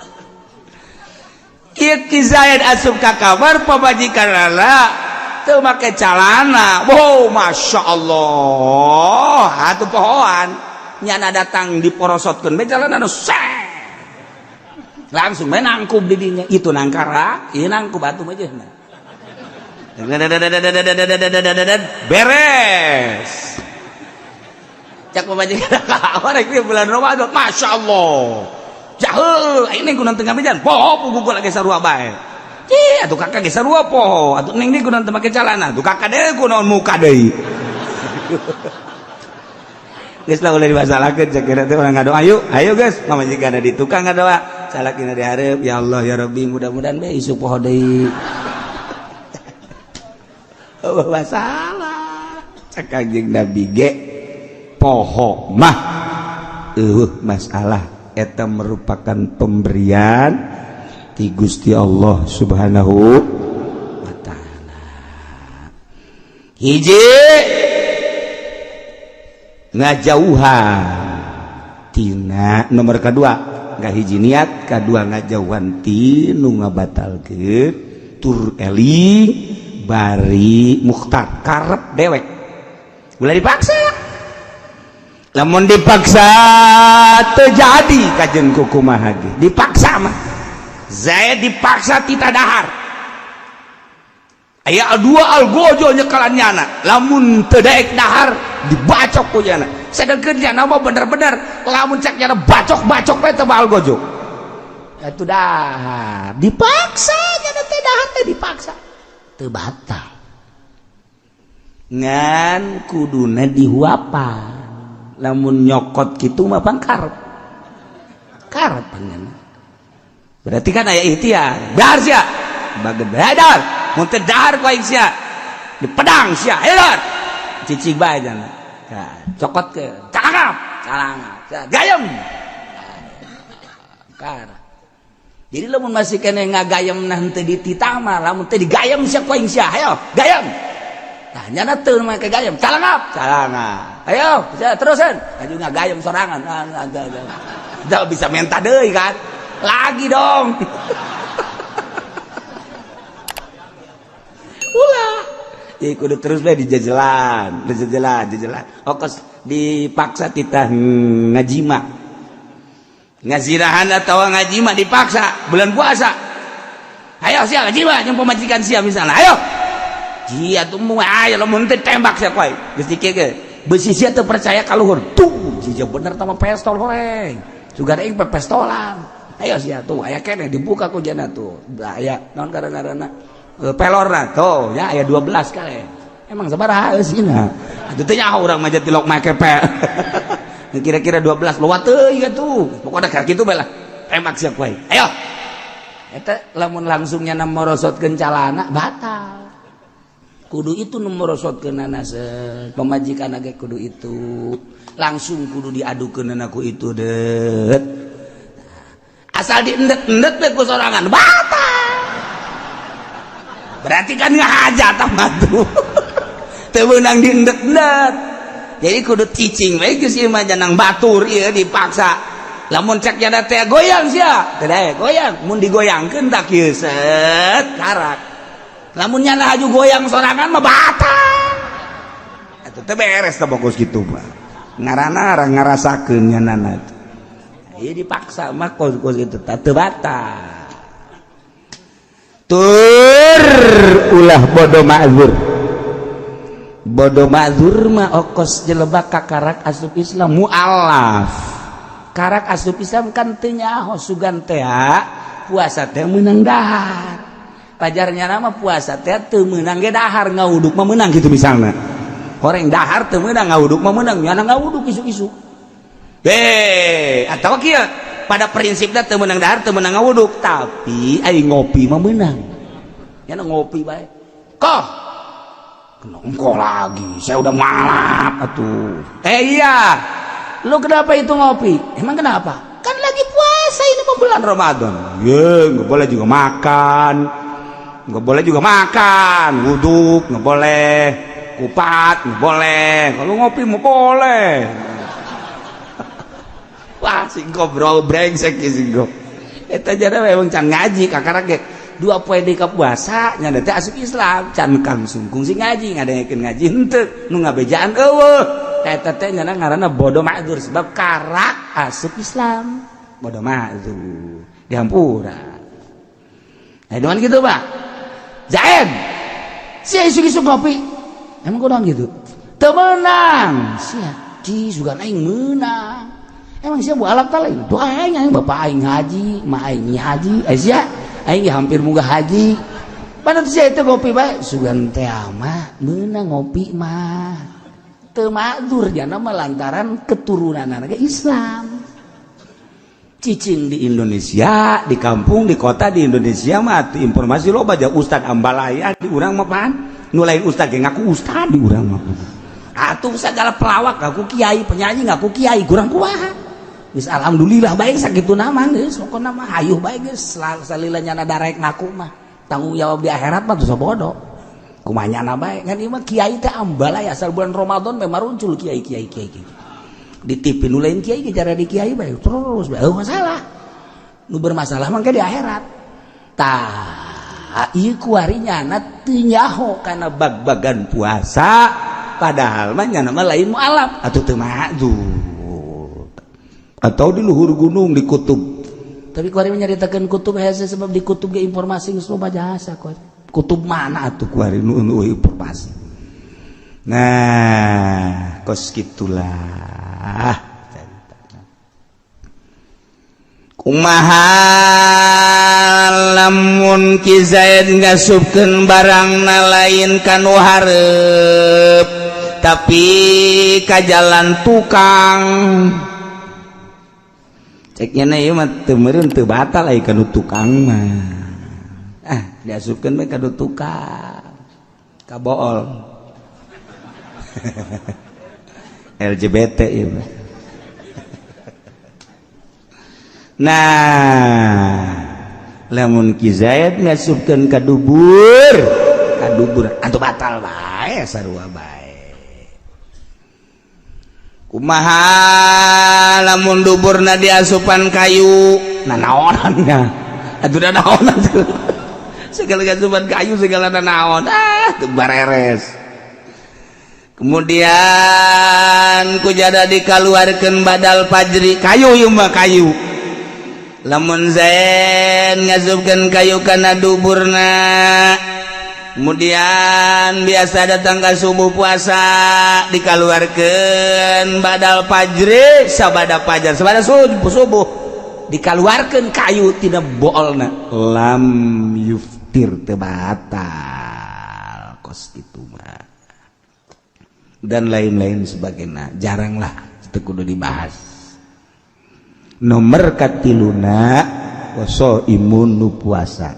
ieu Ki Zaid asup ka kamar pamajikanana teu make calana wow masya Allah atuh pohoan nyana datang diporosotkeun bae calana nu langsung bae nangkub di dinya itu nangkara ieu nangkub atuh mah jeuna beres cak pamajikan kamar iki bulan Ramadan masya Allah jahel ini kunan tengah mejan poho pukul lagi sarua bae atuh kakak ge sarua poho atuh ning di kunan teu make calana atuh kakak deui kunaon muka deui geus lah ulah dimasalahkeun cek kira teh urang ngadoa ayo geus mamajigana di tukang ngadoa salakina di hareup ya Allah ya Rabbi mudah-mudahan bae isu poho deui masalah cek Kanjeng Nabi ge poho mah masalah eta merupakan pemberian ti Gusti Allah Subhanahu wa taala. Hiji ngajauhan tina nomor kedua ngahiji niat kadua ngajauhan tinu ngabatalkeun tur eling bari mukhtar karep dewek ulah dipaksa lamun dipaksa terjadi kajen kukumaha ge dipaksa mah Zaid dipaksa tita dahar aya dua algojo nyekalan nyana lamun teu daek dahar dibacok ku nyana sedengkeun nyana mah bener-bener lamun cak nyana bacok-bacok bae teu algojo atuh dahar dipaksa nyana teh dahar teh dipaksa teu batal ngan kuduna dihuapan lamun nyokot gitu mah pangkarep karep pangan berarti kan aya ikhtiar dahar sia bageun dahar mun teu dahar ku aing sia di pedang sia dahar cicing bae jangan cokot ke calangap gayem kara jadi lamun masih kene ngagayem nah teu dititah mah lamun teu digayem sia ku aing sia hayo gayem nah nyana teu make gayem calangap ayo terusan aju ngagayem sorangan enggak bisa menta deui kan lagi dong ulah ya kudu terus bae dijajelan okos dipaksa titah ngajima ngazirahan atau ngajima dipaksa bulan puasa ayo sia ngajima jeung pamajikan sia misalnya ayo dia tuh mau ayo lamun teh tembak sia koy geus dikege beusi sia teu percaya ka luhur tuh jija bener tama pistol goreng sugar aing pistolan ayo sia tuh aya keneh dibuka ku jana tuh aya naon ngaranna pelorna tuh nya aya 12 kali emang sabaraha eusina atuh teh nyaho urang mah tilok make pe kira-kira 12 lewat teuing atuh pokona ka kitu bae lah tembak sia koy ayo eta lamun langsung nyana morosotkeun calana batal kudu itu nomorosotkeun naseun pamajikan ge kudu itu langsung kudu diadukeun ku itu det asal diendet-endet we ku sorangan batal berarti kan ngahajat mah tuh teu meunang diendet-endet jadi kudu cicing we geus ieu mah janang batur ieu dipaksa lamun cek nya teh goyang sia teu dae goyang mun digoyangkeun tak kieu set karak lamun nyana aju goyang sorangan mah batal atuh teh beres teh bagus kitu mah ngaranna arang ngarasakeun nyanana ieu dipaksa mah kos kitu teu batal tur ulah bodo ma'dzur mah okos jelebak ka karak asup Islam mualaf karak asup Islam kan teu nyaho sugan teh puasa teh meunang dahar pajarnya nama puasa teh teu meunang ge dahar ngawuduk mah meunang gitu misalnya horeng dahar teu meunang ngawuduk mah meunang nyana ngawuduk isu-isu atawa kieu pada prinsipna teu meunang dahar teu meunang ngawuduk tapi ai ngopi mah meunang nyana ngopi bae koh engko lagi saya udah malap atuh iya lu kenapa itu ngopi emang kenapa kan lagi puasa ini bulan Ramadan ya nggak boleh juga makan wuduk nggak boleh kupat nggak boleh kalau ngopi mau boleh wah singgo bro brengsek singgo eta jana memang can ngaji kakara ge 2 poe di puasa nya teh asup Islam can kang sungkung sing ngaji ngadengekeun ngaji henteu nu ngabejaan eueuh eta teh nya ngaranna bodo ma'dzur sebab karak asup Islam bodo ma'dzur dihampura dengan gitu Pak Zaid sia isu-isu ngopi emang kurang gitu teu meunang sia ci sugan aing meunang emang siapa alap tala itu aing bapak aing haji mak aing haji sia aing hampir munggah haji pada sia itu ngopi bae sugan teh mah meunang ngopi mah teu makdur jana mah lantaran keturunanna ge Islam cicing di Indonesia, di kampung, di kota di Indonesia mah informasi lo baca Ustad Ambalaya di urang mah pan nu lain ustad ge ngaku ustad di urang mah atuh segala pelawak ngaku kiai penyanyi ngaku kiai kurang kumaha geus alhamdulillah baik sakitu nama geus pokona mah hayuh bae geus salila nyana darek ngaku mah tanggung jawab di akhirat mah dosa bodoh kumaha nyana bae ngan ieu mah kiai teh Ambalaya asal bulan Ramadan memang muncul kiai di TV nu lain kiai cara di kiai bae terus bae masalah nu bermasalah mah ke di akhirat tah ieu kuari nyana teu nyaho kana bag-bagan puasa padahal mah nyana mah lain mualaf atuh teu ma'dzur atau di luhur gunung di kutub tapi kuari nyaritakeun kutub hese sebab di kutub ge informasi geus loba jasa kutub mana atuh kuari nu informasi nah kos gitulah kumaha lamun Ki Zaid ngasupkeun barangna lain kanu hareup tapi ka jalan tukang ceknya ieu mah teu meureun teu batal aya kanu tukang mah diasupkeun bae kanu tukang ka bool LGBT ini. Nah, lamun Ki Zaid ngasupkeun ka dubur atuh batal bae sarua bae. Kumaha lamun duburna diasupan kayu, nanaonannya. Atuh nanaonan. Segala asupan kayu segala nanaon. Teu bareres. Kemudian kujada dikaluarkeun badal fajri kayu ieu mah kayu lamun Zaid ngasupkeun kayu kana duburna kemudian biasa datang ka subuh puasa dikaluarkeun badal fajri sabada fajar sabada subuh dikaluarkeun kayu tina boolna lam yuftir teu batal kos kitu mah dan lain-lain sebagainya jaranglah itu kudu dibahas nomor katiluna waso imun nu puasa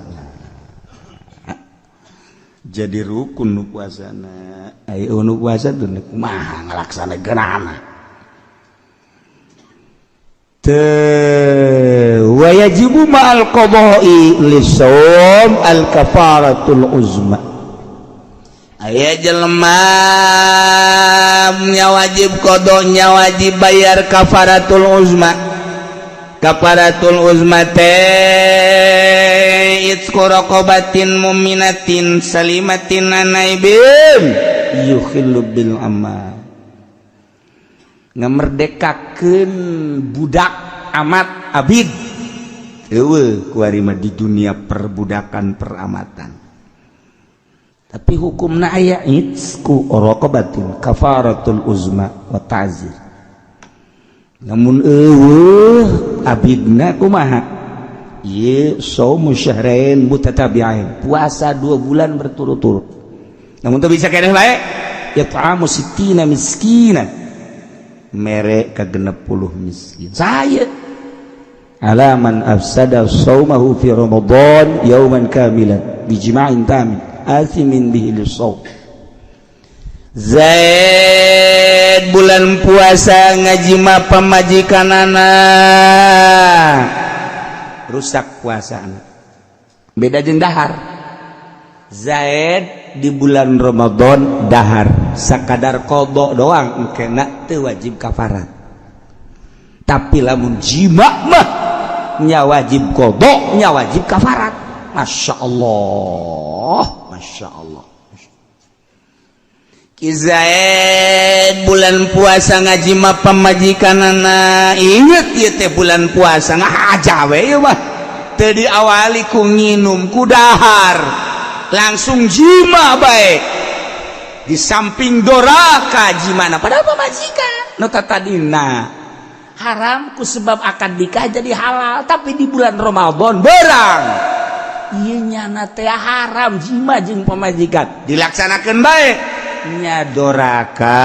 jadi rukun nu puasana ayo nu puasa tuh kumaha ngalaksanakeunana wa yajibu ma'al qada'i lisawm al kafaratul uzma aya jelema nya wajib qada nya wajib bayar kafaratul uzma teh itqu raqabatin mu'minatin salimatin anaibin yukhillu bil amal ngamerdekakeun budak amat abid eueuh kuari mah di dunia perbudakan peramatan tapi hukumna aya itqu raqabatin kafaratul uzma wa ta'zir namun eueuh abidna kumaha ieu shaum syahrain mutatabi'ain puasa 2 bulan berturut-turut namun teu bisa keneh bae yat'amu sittina miskinan mere ka 60 miskin saya alaman afsada saumahu fi ramadan yauman kamilan bijma'in tamin asimin bihil shaum Zaid bulan puasa ngajima pamajikanana rusak puasana beda jeung dahar Zaid di bulan Ramadan dahar sakadar qada doang engkena teu wajib kafarat tapi lamun jima mah nya wajib qada nya wajib kafarat masyaallah Ki Zaid bulan puasa ngajima pamajikanana inget ieu teh bulan puasa ngahaja we mah teu diawali ku nginum ku dahar langsung jima bae di samping doraka jimana padahal pamajikan nu tadina haramku sebab akad nikah jadi halal, tapi di bulan Ramadan berang ieu nyana teh haram jima jeung pamajikan dilaksanakeun bae nya doraka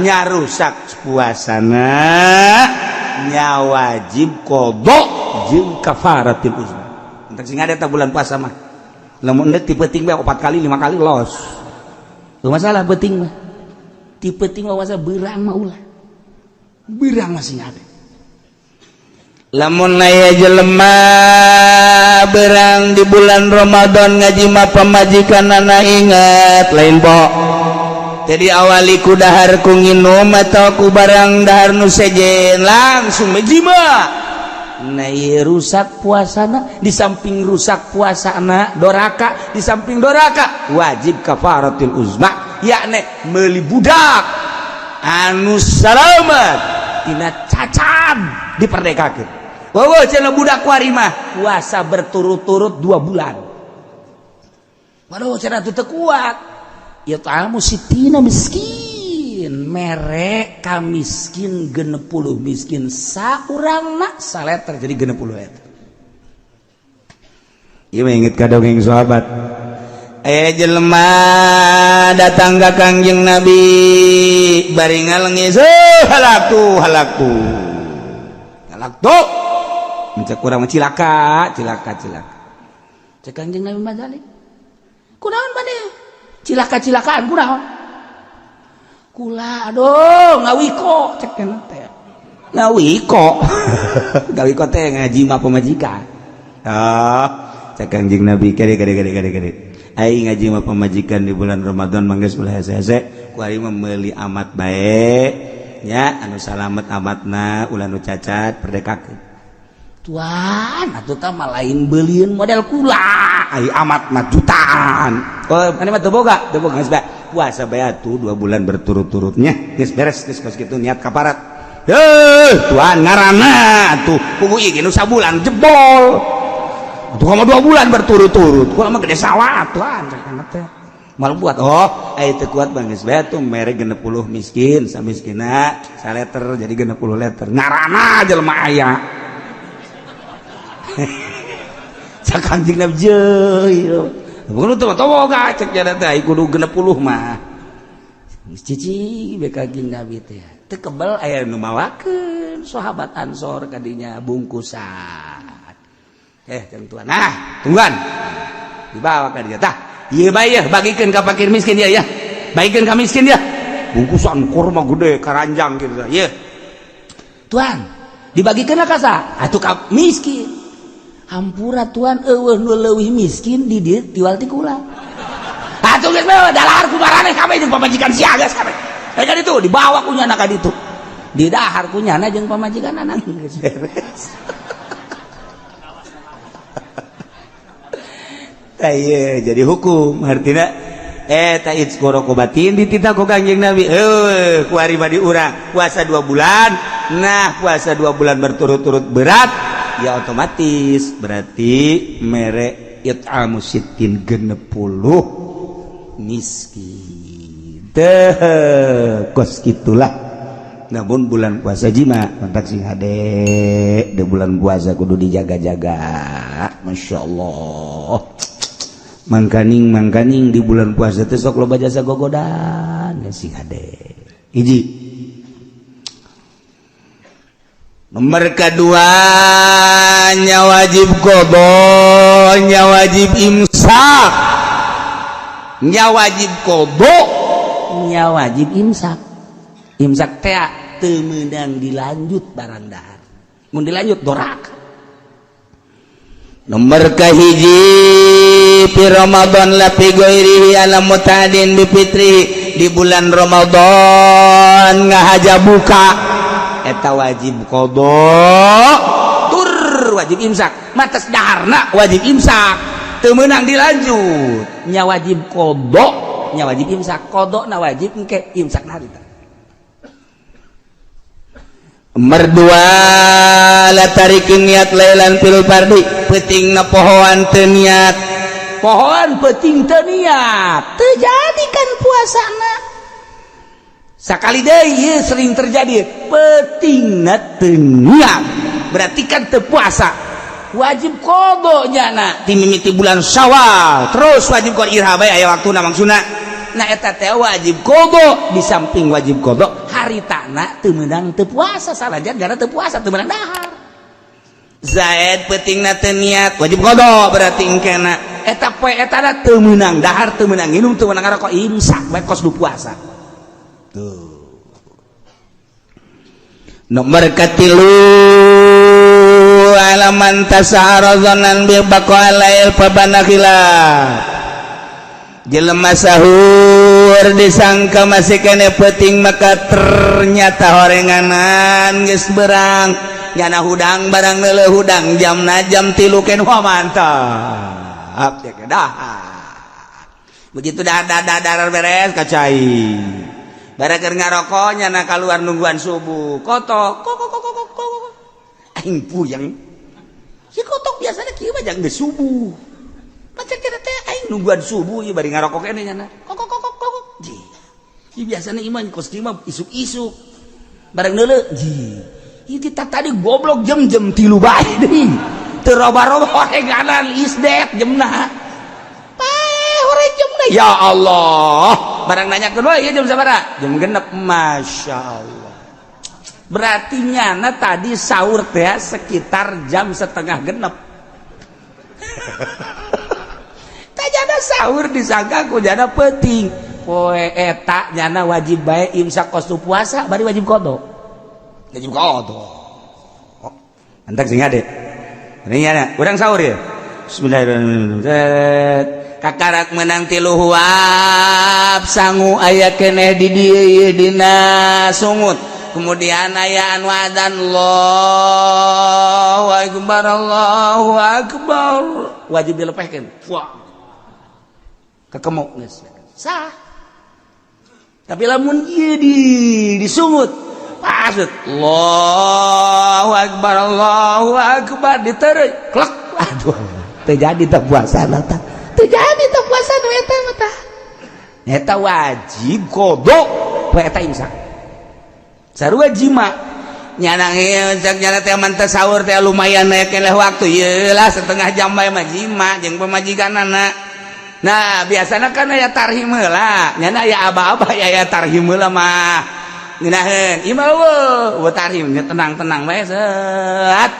nya rusak puasana nya wajib qada jeung kafaratul uzma. Entek sing ada ta bulan puasa mah lamun ti peuting bae 4 kali 5 kali los teu masalah peuting mah ti peuting mah puasa beurang mah ulah beurang masih ada. Lamun aya jelema berang di bulan Ramadan ngaji mah pamajikanana ingat lain po. Jadi awali ku dahar ku nginum atau ku barang dahar nu sejen langsung majima. Nah ieu rusak puasana, di samping rusak puasana doraka, di samping doraka wajib kafaratul uzma, yakni meuli budak anu salamet tina cacan diperdekakeun. Wow, cenah budak kuari mah puasa berturut-turut 2 bulan. Waduh cenah teu kuat. Ya tamu sitina miskin, mere ka miskin 60 miskin saurangna saleter jadi 60 eta. Ieu inget ka dongeng sahabat. Jelema datang ka Kangjeng Nabi bari ngalengis halaktu mencek kurang cilaka cek Kangjeng Nabi Mazali kunaon bade cilaka-cilakaan kunaon kula aduh ngawiko cek teh ngawiko teh ngaji mah pamajikan cek Kangjeng Nabi kade aing ngaji mah pamajikan di bulan Ramadan mangges ulah hese-hese ku ari mah meuli amat bae nya anu salamet amatna ulah nu cacat perdekakeun. Tuan atuh tah mah lain beulieun model kula ai amat mah jutaan. Oh ane mah teu boga geus bae puasa bae atuh 2 bulan berturut-turutnya geus beres geus kitu niat kaparat. Tuan ngaranna atuh kudu ieu nu sabulan jebol. Atuh mah 2 bulan berturut-turut kula mah gede salah tuan cenah teh. Mal buat aya teu kuat bang geus bae atuh mere 60 miskin samiskina saleter jadi 60 liter. Ngaranna jelema aya. Cak Kangjeng Nabi jeuh. Kudu teu toboga cek jana teh kudu 60 mah. Geus cici be Kangjeng Nabi teh. Teu kebal aya nu mawakeun sahabat Ansor kadinya bungkusan. Tentuan. Nah, tungguan. Dibawa ka dia tah. Ieu bae ya bagikeun ka fakir miskin ya. Bagikeun ka miskin ya. Bungkusan kurma gede karanjang kitu. Ieu. Tuan, dibagikeun ka sa? Atuh ka miskin. Hampura tuan eueuh nu leuwih miskin di dieu tiwal ti kula. Atuh geus bae dalahar ku maraneh kabeh jeung pamajikan siaga kabeh. Ka ditu dibawa ku nyana ka ditu. Di dahar ku nyana jeung pamajikanana geus beres. Tah jadi hukum artina ta itzqorokobatin dititah ku Kangjeng Nabi. Ku ari badi urang puasa 2 bulan. Nah, puasa 2 bulan berturut-turut berat. Ya otomatis berarti mere it'amu sittin 60 miskin teh kos gitulah. Namun bulan puasa jima kontak sing hade de bulan puasa kudu dijaga-jaga masyaallah mangkaning di bulan puasa teh sok loba jasa gogodan sing hade hiji. Nomor kedua nya wajib qada nya wajib imsak nya wajib qada nya wajib imsak teh teu meunang dilanjut barang dahar mun dilanjut doraka. Nomor kahiji fi Ramadan la fi ghairihi ala mutadin bi fitri di bulan Ramadan ngahaja buka eta wajib qada tur wajib imsak mates daharna wajib imsak teu meunang dilanjut nya wajib qada nya wajib imsak qada na wajib engke imsak na harita. Nomor 2 la tarikin niat lailan fil fardi peutingna pohoan teu niat pohoan peuting teu niat teu jadikan puasana sakali deui sering terjadi petingna teu niat berarti kan teu puasa wajib qada nyana ti mimiti bulan Syawal terus wajib qada irha bae aya waktuna maksudna nah eta teh wajib qada di samping wajib qada haritana teu meunang teu puasa salajan gara teu puasa teu meunang dahar zaid petingna teu niat wajib qada berarti engkena eta poe eta teu meunang dahar teu meunang nginum teu meunang ngaroko imsak bae kos du puasa tuh nomor katilu alaman tasa'arazanan bi baqalail pabanakhila jelema sahur disangka masih kene peuting maka ternyata horenganan geus berang nyana hudang barang leuleuh hudang jamna jam 3 ken mantap ya kedah begitu dah beres kacai baraker ngarokok nyana keluar nungguan subuh kotok kok aing puyeng si kotok biasanya kieu mah jang geus subuh pacar kira teh aing nungguan subuh ieu bari ngarokok kene nyana kok ji ieu biasana iman kos kieu mah isuk-isuk bareng neuleuh ji ieu kita tadi goblok jam 3 bae deui teu roba-roba horenganan isdet jemna hore jemna ya Allah barang nanya kedua iya jam sabaraha jam 6 Masya Allah berarti nyana tadi sahur teh sekitar jam 5:30 tajana sahur disangka ku jana penting poe eta nyana wajib bae imsak kos tu puasa bari wajib qada antak sing ade ini nyana urang sahur ya bismillahirrahmanirrahim kakarak menang 3 huap sangu aya keneh di dieu dina sungut kemudian aya anu adzan Allahu akbar wajib dilepehkeun wah kakemuk geus sah tapi lamun ieu disungut pasut Allahu akbar ditereuy klek aduh teu jadi teu puasa tah terjadi tak puasa nu eta mah eta wajib qada poe eta imsak sarua jima nyana imsak nyana teh mantep sahur teh lumayan keneh waktu ieu lah setengah jam bae mah jima jeung pamajikanana nah biasana kan aya tarhim heula nyana aya aba-aba aya tarhim heula mah ngeunaheun ieu tarhim tenang-tenang bae set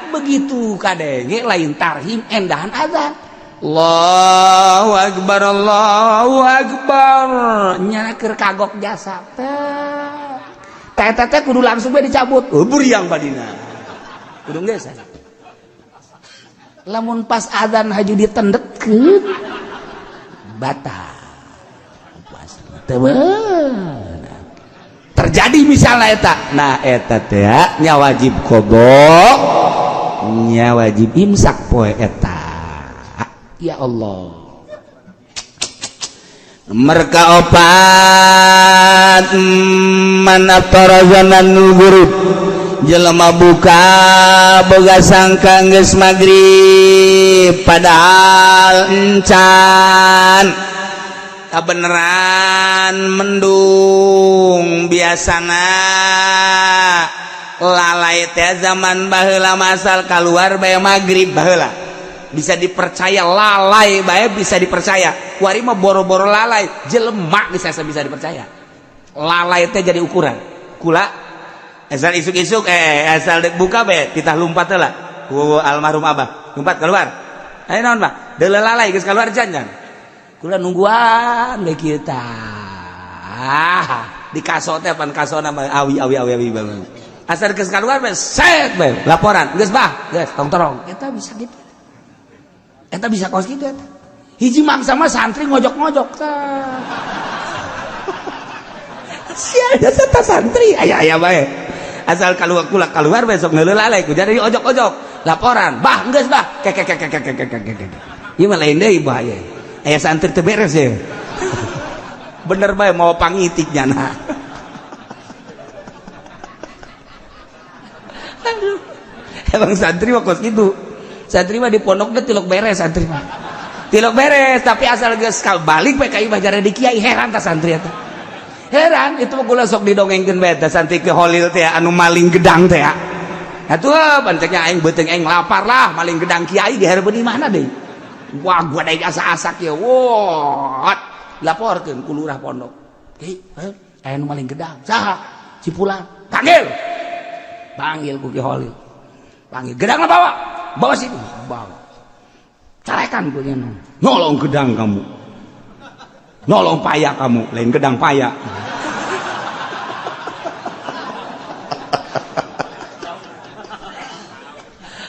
begitu kadenge lain tarhim endahan azan Allahu akbar nyana keur kagok jasa teh kudu langsung bae dicabut buriang badina kudu geus lamun pas adzan haju ditendetkeun batal puasa teu terjadi misalnya eta nah eta teh nya wajib qada nya wajib imsak poe eta ya Allah merka opat man aftarazanan ghurub jelema buka boga sangka geus magrib padahal encan kabeneran mendung biasana lalai teh zaman baheula masal keluar bae magrib baheula bisa dipercaya lalai bae bisa dipercaya kuari mah boro-boro lalai jelema bisa dipercaya lalai teh jadi ukuran kula asal isuk-isuk asal dek buka bae titah lumpat heula ku almarhum abah lumpat keluar aya naon Pak deuleu lalai geus keluar jangan kula nungguan bae kieu tah di kaso teh pan kasona awi banget asal geus keluar bae set bae laporan geus bah geus tong-torong eta bisa gitu eta bisa kos gitu eta hiji mangsa mah santri ngojok-ngojok tah sia jasa ta santri aya bae asal keluar besok ngeuleuh lalai ku jadi ojok-ojok laporan bah geus bah kek ieu mah lain deui bahaya aya santri teu beres ya bener bae mau pangitik nyana emang santri mah kos gitu santri mah di pondok teh tilok beres santri mah tilok beres tapi asal geus balik bae ka imah jare di kiai heran tah santri eta heran itu kula sok didongengkeun bae teh santri Ki Holil teh anu maling gedang teh atuh banceknya aing beuteung aing lapar lah maling gedang kiai dihareupeun di mana deui wah gua daek asa-asa kieu wot laporkeun ku lurah pondok aya nu maling gedang saha Cipulang panggil ku Ki Holil panggil gedang bawa sini bawa carekan ku nya nolong gedang kamu nolong paya kamu lain gedang paya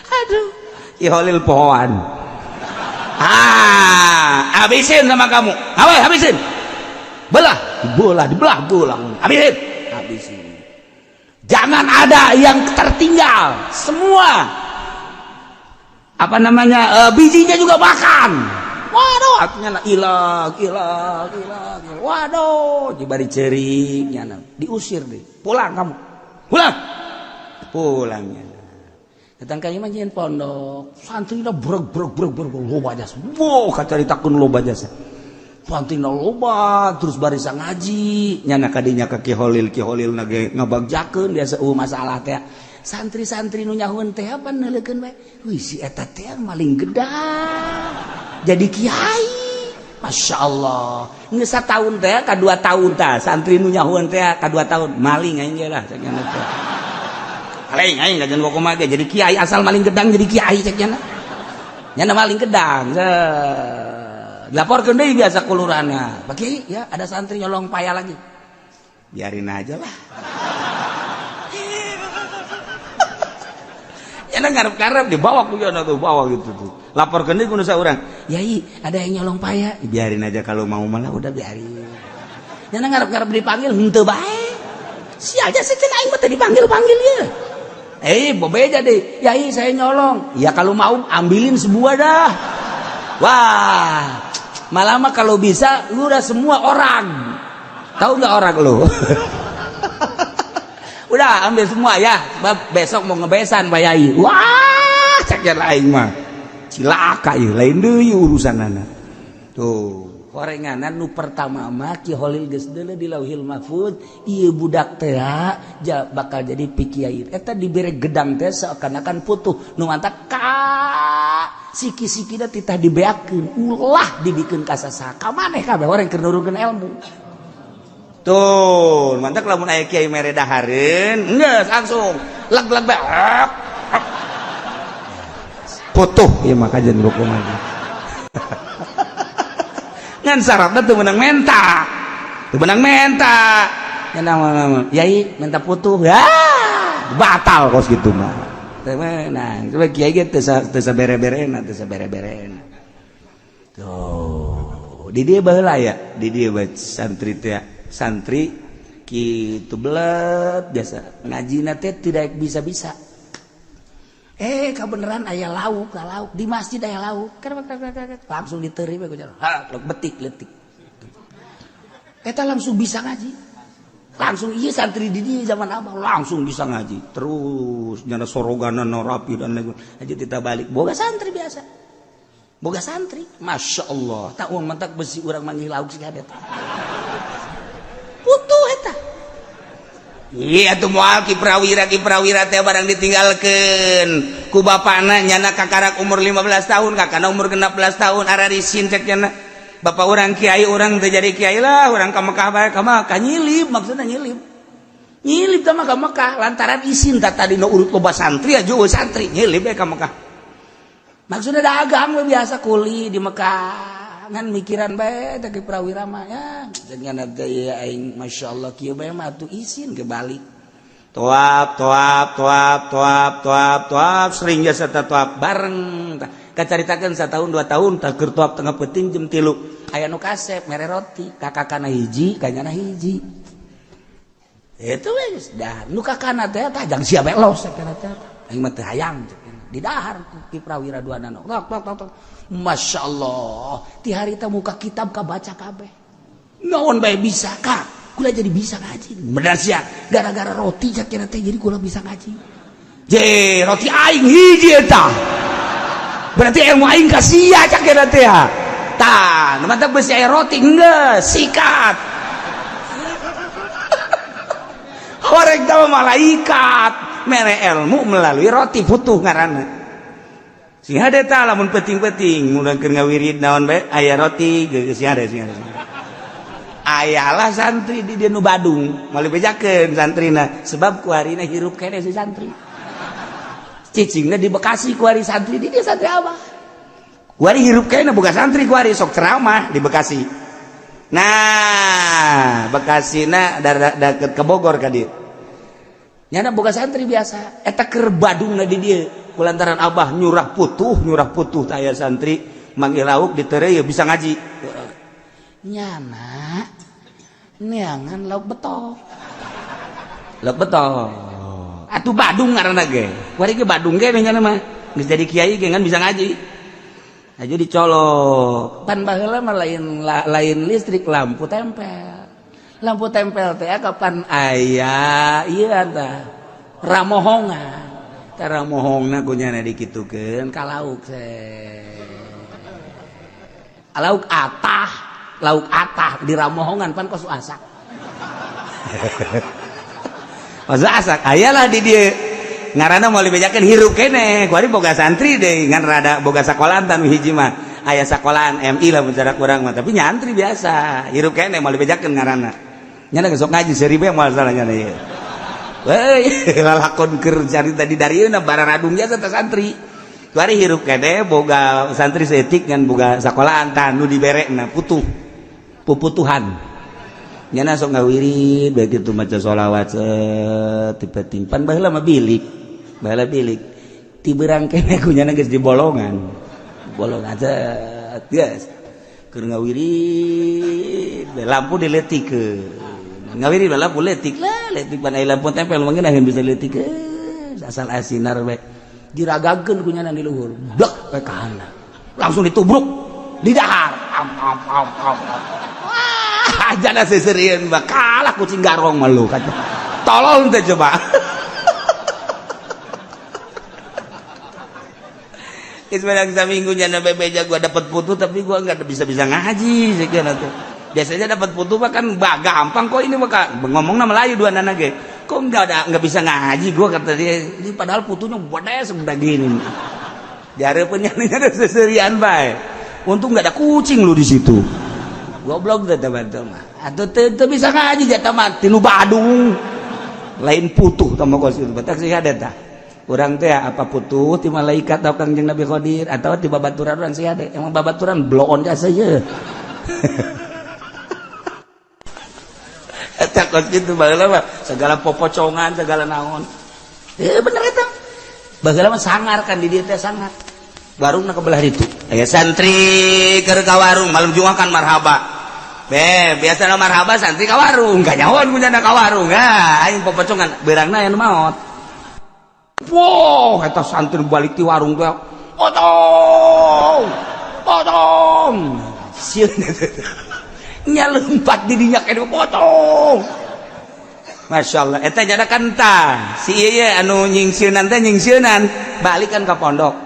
aduh Ki Holil pohoan habisin sama kamu habisin belah habisin jangan ada yang tertinggal semua bijinya juga makan waduh artinya ilang waduh dibari ceriknya diusir deh pulang kamu pulangnya datang ka imah nyeun pondok santrina breg loba jasa wow kacaritakeun loba jasa santrina loba terus barisa ngaji nyana kadinya ka Ki Holil nage ngabagjakeun biasa masalah teh santri-santri nu nyahoeun teh apa neuleukeun bae wih si eta teh maling gedang jadi kiai Masya Allah geus sataun teh ka 2 tahun tah santri nu nyahoeun teh ka 2 tahun maling aing ge lah cek nya teh aing ngajen kumaha ge jadi kiai asal maling gedang jadi kiai cek nya nya maling gedang dilaporkeun deui biasa ku lurahna Pak Kiai ya ada santri nyolong paya lagi biarin aja lah enak ngarep-ngarep dibawa ku yana tuh bawa gitu tuh laporkeun deui ku nu saurang yai ada yang nyolong paya biarin aja kalau mau malah udah biarin yana ngarep-ngarep dipanggil henteu bae si aja sejen aing mah teh dipanggil-panggil ya bebeja deh yai saya nyolong ya kalau mau ambilin sebuah dah wah malah mah kalau bisa lu udah semua orang tahu nggak orang lu udah ambil semua ya besok mau ngebesan Pak Yai wah ceknya lain mah cilaka ya lain deui urusanana tuh korenganan nu pertama mah Ki Holil geus deuleu di Lauhil Mahfuz ieu budak teh bakal jadi pikiai eta dibere gedang teh seakan-akan putuh nu mantap ka siki-sikina titah dibeakeun ulah dibikeun ka sasaha ka maneh kabeh orang keur nurukeun ilmu tuh mantap lamun aya kiai mere dahareun geus langsung leg-leg bae putuh ieu mah kajen rukun lagi ngan syaratna teu meunang menta yai menta putuh ya batal kos gitu mah teu meunang coba kiai ge teu sabere-berena tuh di dieu baheula ya di dieu santri teh santri kitu belet biasa ngajina teh tidak bisa-bisa kebenaran aya lauk di masjid aya lauk langsung diteuri we ku betik letik eta langsung bisa ngaji langsung iya santri di dieu zaman abah langsung bisa ngaji terus nyana soroganana rapi dan lain aja kita balik boga santri biasa boga santri Masya Allah tak uang mantak besi urang manggil lauk sih ada putuh eta iya tuh moal ki prawira teh barang ditinggalkeun ku bapana nyana kakarak umur 15 tahun kakana umur 16 tahun ararisin cek nyana bapak urang kiai urang teh jadi kiai lah urang ka Mekah bae ka Mekah nyilip maksudna nyilip teh mah ka Mekah lantaran isin tadi no urut loba santri aja santri nyilip bae ka Mekah maksudna dagang we biasa kuli di Mekah ngan mikiran bae teh prawira mah ya dengan teh aing masyaallah kieu bae mah atuh isin ke balik toap sering jasa toap bareng kacaritakeun sataun 2 tahun tah keur toap tengah peuting jam 3 aya nu kasep mere roti kakakana hiji kanyana hiji itu geus dah nu kakana teh tah jang sia belos sakana teh aing mah teu hayang di dahar ki prawira duana tok Masya Allah ti harita muka kitab kabaca kabeh naon bae bisa kak kula jadi bisa ngaji bener sia gara-gara roti sakira teh jadi kula bisa ngaji je roti aing hiji eta berarti ilmu aing ka sia sakira teh tah mantap besi aya roti geus sikat Orang tahu malaikat mere ilmu melalui roti putuh ngaranna. Sing hade tah lamun penting-penting mulangkeun ngawirid naon bae aya roti geus sing hade. Ayalah santri di dieu nu Badung, malih bejakeun santrina sebab kuarina hirup kene si santri. Cicingna di Bekasi kuari santri di dieu santri Abah. Kuari hirup kene boga santri kuari sok ceramah di Bekasi. Nah, Bekasina deket ke Bogor ka dieu. Nyana boga santri biasa eta keur Badungna di dieu. Kulantaran Abah nyurah putuh teh aya santri manggil lauk ditereu ya bisa ngaji. Nyana neangan lauk betok. Atuh Badung ngaranna ge. Kuari ge Badung ge nyana mah. Geus jadi kiai ge kan bisa ngaji. Aja dicolok. Pan baheula mah lain listrik lampu tempel. Lampu tempel teh kapan aya ieu tah ramohongan. Tah ramohongna kunyana dikitukeun ka lauk teh. Lauk atah di ramohongan pan kos asak. Kos asak ayalah di dieu. Ngaranna moal dibejakeun hirup kene. Kuari boga santri deui ngan rada boga sakolahan tan hiji mah. Aya sakolahan MI lah bicara kurang mah tapi nyantri biasa. Hirup kene moal dibejakeun ngaranna. Nyana geus sok ngaji seribe moal salah nyana ieu. Hei, lalakon keur carita di darieuna bararadung jasa teh santri. Kuari hirup kene boga santri seetik ngan boga sakolahan tah nu diberekna puputuhan. Nyana sok ngawirid bae kitu maca sholawat tipe timpan baheula mah bilik. Baheula bilik. Ti beurang kene kunyana geus di bolongan cet geus. Keur ngawirid lampu diletikeun. Ngawirid lampu letik pan aya lampu tempel mangga naheun bisa letikeun. Asal aya sinar bae. Diragakeun kunyana di luhur. Dek bae ka handap. Langsung ditubruk di dahar. Jana seserian mah kalah kucing garong mah lu kata. Tolol teh coba. Ismail saminggu nyana bebeja gua dapat putu tapi gua enggak bisa ngaji sekian atuh. Biasanya dapat putu mah kan gampang kok ini mah ngomongna Melayu dua nana ge. Kok enggak bisa ngaji gua kata dia. Ini padahal putunya gede sebelah gini. Diareupeun nyana seserian bae. Untung enggak ada kucing lu di situ. Goblok teh teman-teman mah. Atuh teu bisa ngaji eta mah tinu Badung. Lain putuh tah mah kos batak sih ada tah. Urang teh apa putuh ti malaikat atau Kangjeng Nabi Qadir atau ti babaturan urang sih ada. Emang babaturan bloon ka saja. Eta kos kitu baheula mah segala popocongan segala naon. Bener eta. Baheula mah sangar kan di dieu teh sangar. Warungna kebelah ditu. Aya santri keur ka warung malam Jumat kan marhaba. Biasa marhaba santri ka warung, gak nyawan punya ka warung. Aing popocongan beurangna aya nu maot. Wow, eta santri balik ti warung teh. Potong. Sieun nya leumpat di dinya kene potong. Masyaallah eta nya kanta. Si ieu anu nyingsieunan teh nyingsieunan balik ka pondok.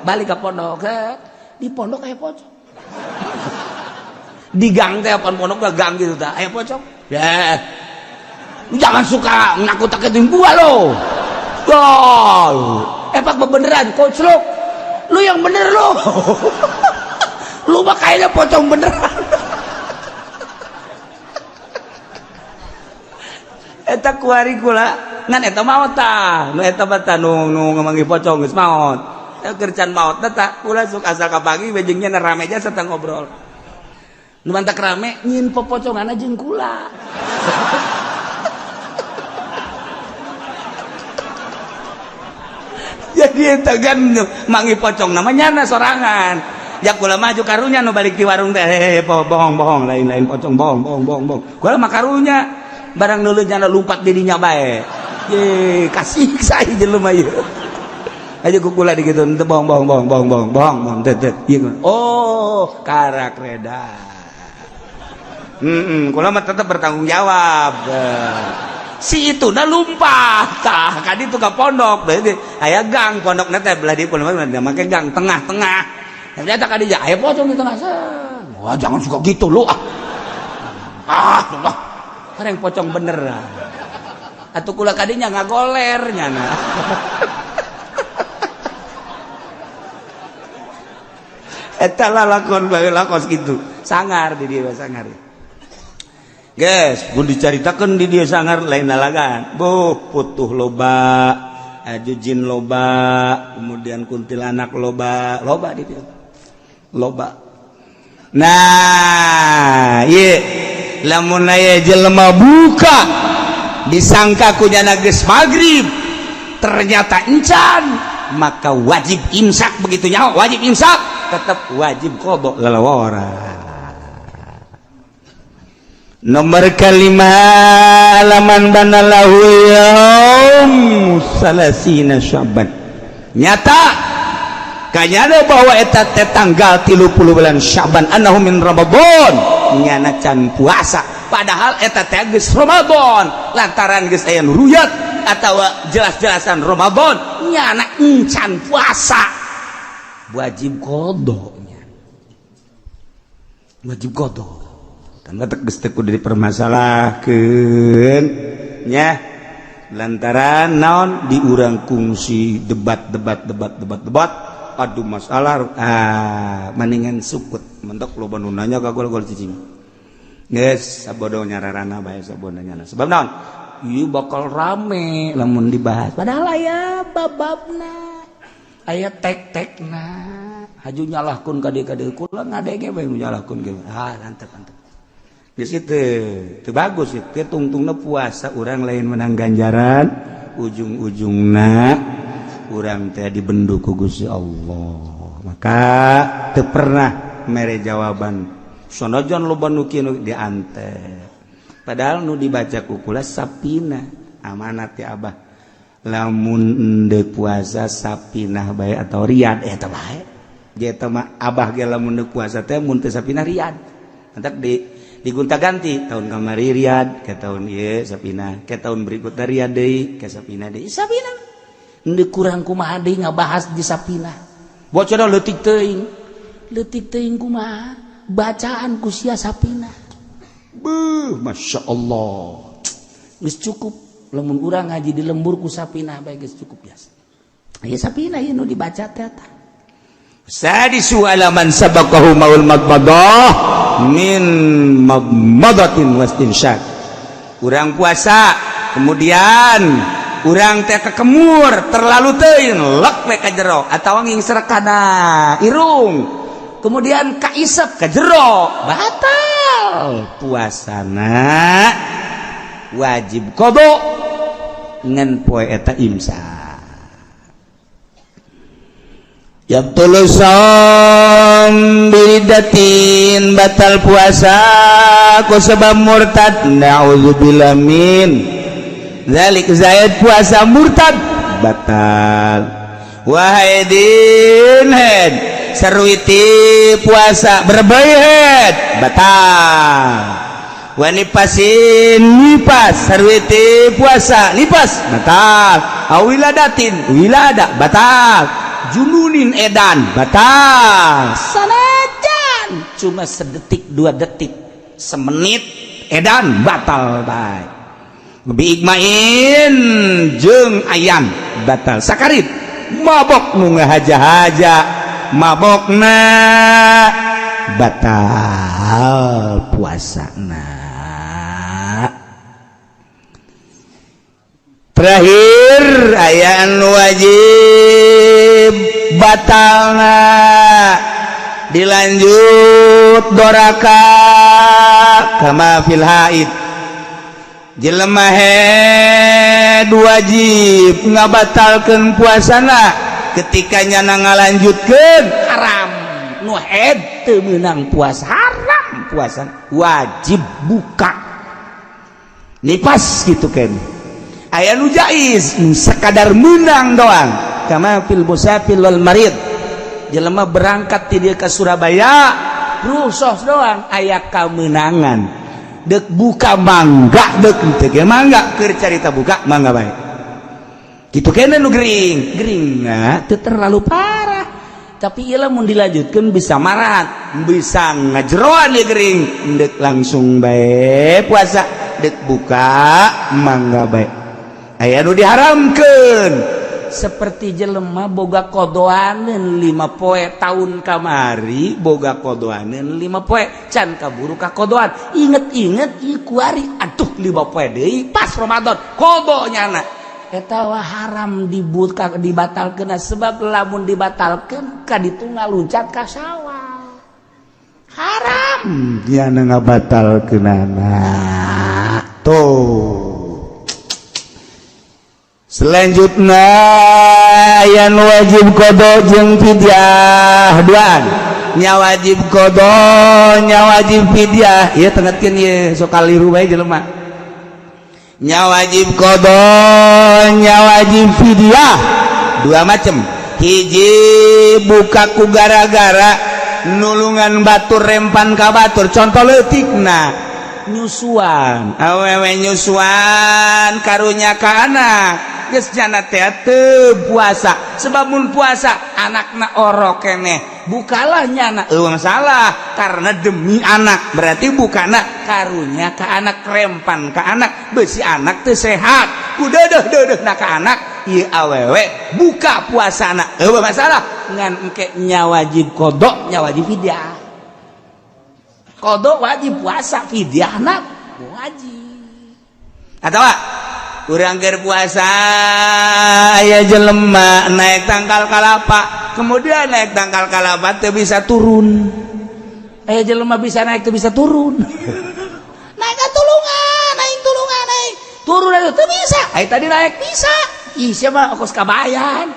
Di pondok aya pocong. Di gang teh pan pondok gang gitu tah aya pocong. Ya. Jangan suka nakut-nakutin gua lo. Gol. Epak beneran koclok. Lu yang bener lo. Lu mah kayaknya pocong beneran. Eta kuari kula ngan eta maot tah. Nu eta tah nu ngamanggih pocong geus maot. Keur can maot tah kula sok asal ka pagi bejengnya na rame aja serta ngobrol. Nu mantak rame nyin popocongan jeung kula. Jadi eta kan manggih pocong namanya na sorangan. Ya kula maju karunya nu balik di warung teh bohong lain pocong bohong. Kula mah karunya barang nuleun nya lumpat di dinya bae. Ye kasih sae jelema ieu. Aja kukula dikitu teu bohong teh. Oh, karak reda. Kula mah tetep bertanggung jawab. Si itu na lumpat tah ka ditu ka pondok berarti aya gang pondokna teh belah di pondok make gang tengah-tengah. Ternyata ka dieu aya pocong di tengah. Wah, jangan suka gitu lu. Allah. Kareng pocong bener. atuh kula kadinya ngagolernya na. Eta lalakon bae lakos kitu. Sangar di dieu sangar. Guys, pun dicaritakeun di dieu sangar lain lalagan. Putuh loba, jujin loba, kemudian kuntilanak loba di dieu. Loba. Nah, ieu lamun aya jelema buka disangka ku nyana geus magrib ternyata encan maka wajib imsak begitu nyaho wajib imsak tetap wajib qada lalawara. Nomor kalima alaman banalahu yaum salasina Sya'ban nyata kanyana bahwa eta teh tanggal 30 bulan Sya'ban annahu min Ramadan nyana can puasa padahal eta teh geus Ramadan lantaran geus aya ruyat atawa jelas-jelasan Ramadan nyana encan puasa wajib qadanya wajib qada tanda geus teu kudu dipermasalahkeun nya lantaran naon diurang kungsi debat aduh masalah mendingan sukut mentok loba nu nanya ka gol cicing geus sabodo nyararana bae sabodanya sebab naon ieu bakal rame lamun dibahas padahal aya bababna aya tek-tekna haju nyalahkeun ka dieu kula ngadenge bae nyalahkeun ge antep geus kitu teu bagus kitu tungtungna puasa urang lain menang ganjaran ujung-ujungna urang teh dibenduk ku Gusti Allah maka teu pernah mere jawaban sonojon loba nu kieu diantep padahal nu dibaca ku kula sapina amanat ya Abah lamun endeu puasa sapinah bae atau riyad eta bae eta mah Abah ge lamun endeu puasa teh mun teu sapinah riyad entek digonta-ganti tahun kamari riyad ke tahun ieu sapinah ke tahun berikutna riyad deui ke sapinah deui sapinah endeu kurang kumaha deui ngabahas di sapinah bocor leutik teuing kumaha bacaan ku sia sapinah Masya Allah geus cukup lamun urang ngaji di lembur ku sapinah bae geus cukup biasa aya sapinah ieu nu dibaca teh eta sadisu alaman sabaqahu maul madmadah min madmadatin wastinsyaq urang puasa kemudian urang teh kekemur terlalu teuing lek we ka jero atawa ngingser kana irung kemudian kaisep ka jero batal puasana wajib qada ngan poe eta imsak yabtul shaum bidatin batal puasa ku sebab murtad naudzubillah min zalik zaid puasa murtad batal wahidin head sarwiti puasa berbayat batal wanipasin nipas sarwiti puasa nipas batal awiladatin wilada batal jununin edan batal sanajan cuma sedetik 2 detik semenit edan batal bae biigmain jeung ayan batal sakarit mabok nu ngahaja-haja mabokna batal puasana terakhir aya anu wajib batalna dilanjut doraka kama fil haid jelema head wajib ngabatalkeun puasana ketika nyana ngalanjutkeun haram nu head teu meunang puasa haram puasana wajib buka nipas gitu kan aya nu jaiz sekadar menang doang kama fil musafir wal marid jelema berangkat ti dieu ka Surabaya rusos doang aya kamenangan dek buka mangga dek teu ge mangga keur carita buka mangga bae kitu kene nu gering nah teu terlalu parah tapi ieu lamun dilanjutkeun bisa marat bisa ngajeroan ieu gering dek langsung bae puasa dek buka mangga bae aya nu diharamkeun seperti jelema boga kodoaneun 5 poe tahun kamari boga kodoaneun 5 poe can kaburu ka kodoan inget-inget ieu kuari atuh 5 poe deui pas Ramadan kodonyana eta wah haram dibatalkeun sebab lamun dibatalkeun ka ditu ngaluncat ka sawal haram nya ngabatalkeunana tuh. Selanjutnya yang wajib kodo jeung fidyah duaan nya wajib kodo nya wajib fidyah ieu tengetkeun ieu sok kaliru bae jelema nya wajib kodo nya wajib fidyah dua macem hiji buka ku gara-gara nulungan batur rempan ka batur contoh leutikna nyusuan awewe nyusuan karunya ka anak geus jana teh teu puasa sebab mun puasa anakna orok keneh bukalah nyana masalah karena demi anak berarti bukana karunya ka anak rempan ka anak beusi anak teu sehat ku deudeuh-deudeuhna ka anak ieu awewe buka puasana masalah ngan engke nya wajib qada nya wajib fidyah kodok wajib puasa fidyahna wajib atawa urang keur puasa aya jelema naik tangkal kalapa kemudian naik tangkal kalapa teu bisa turun aya jelema bisa naik teu bisa turun naik tulungan naik turun teu bisa aya tadi naik bisa ih sia mah ongkos kabayan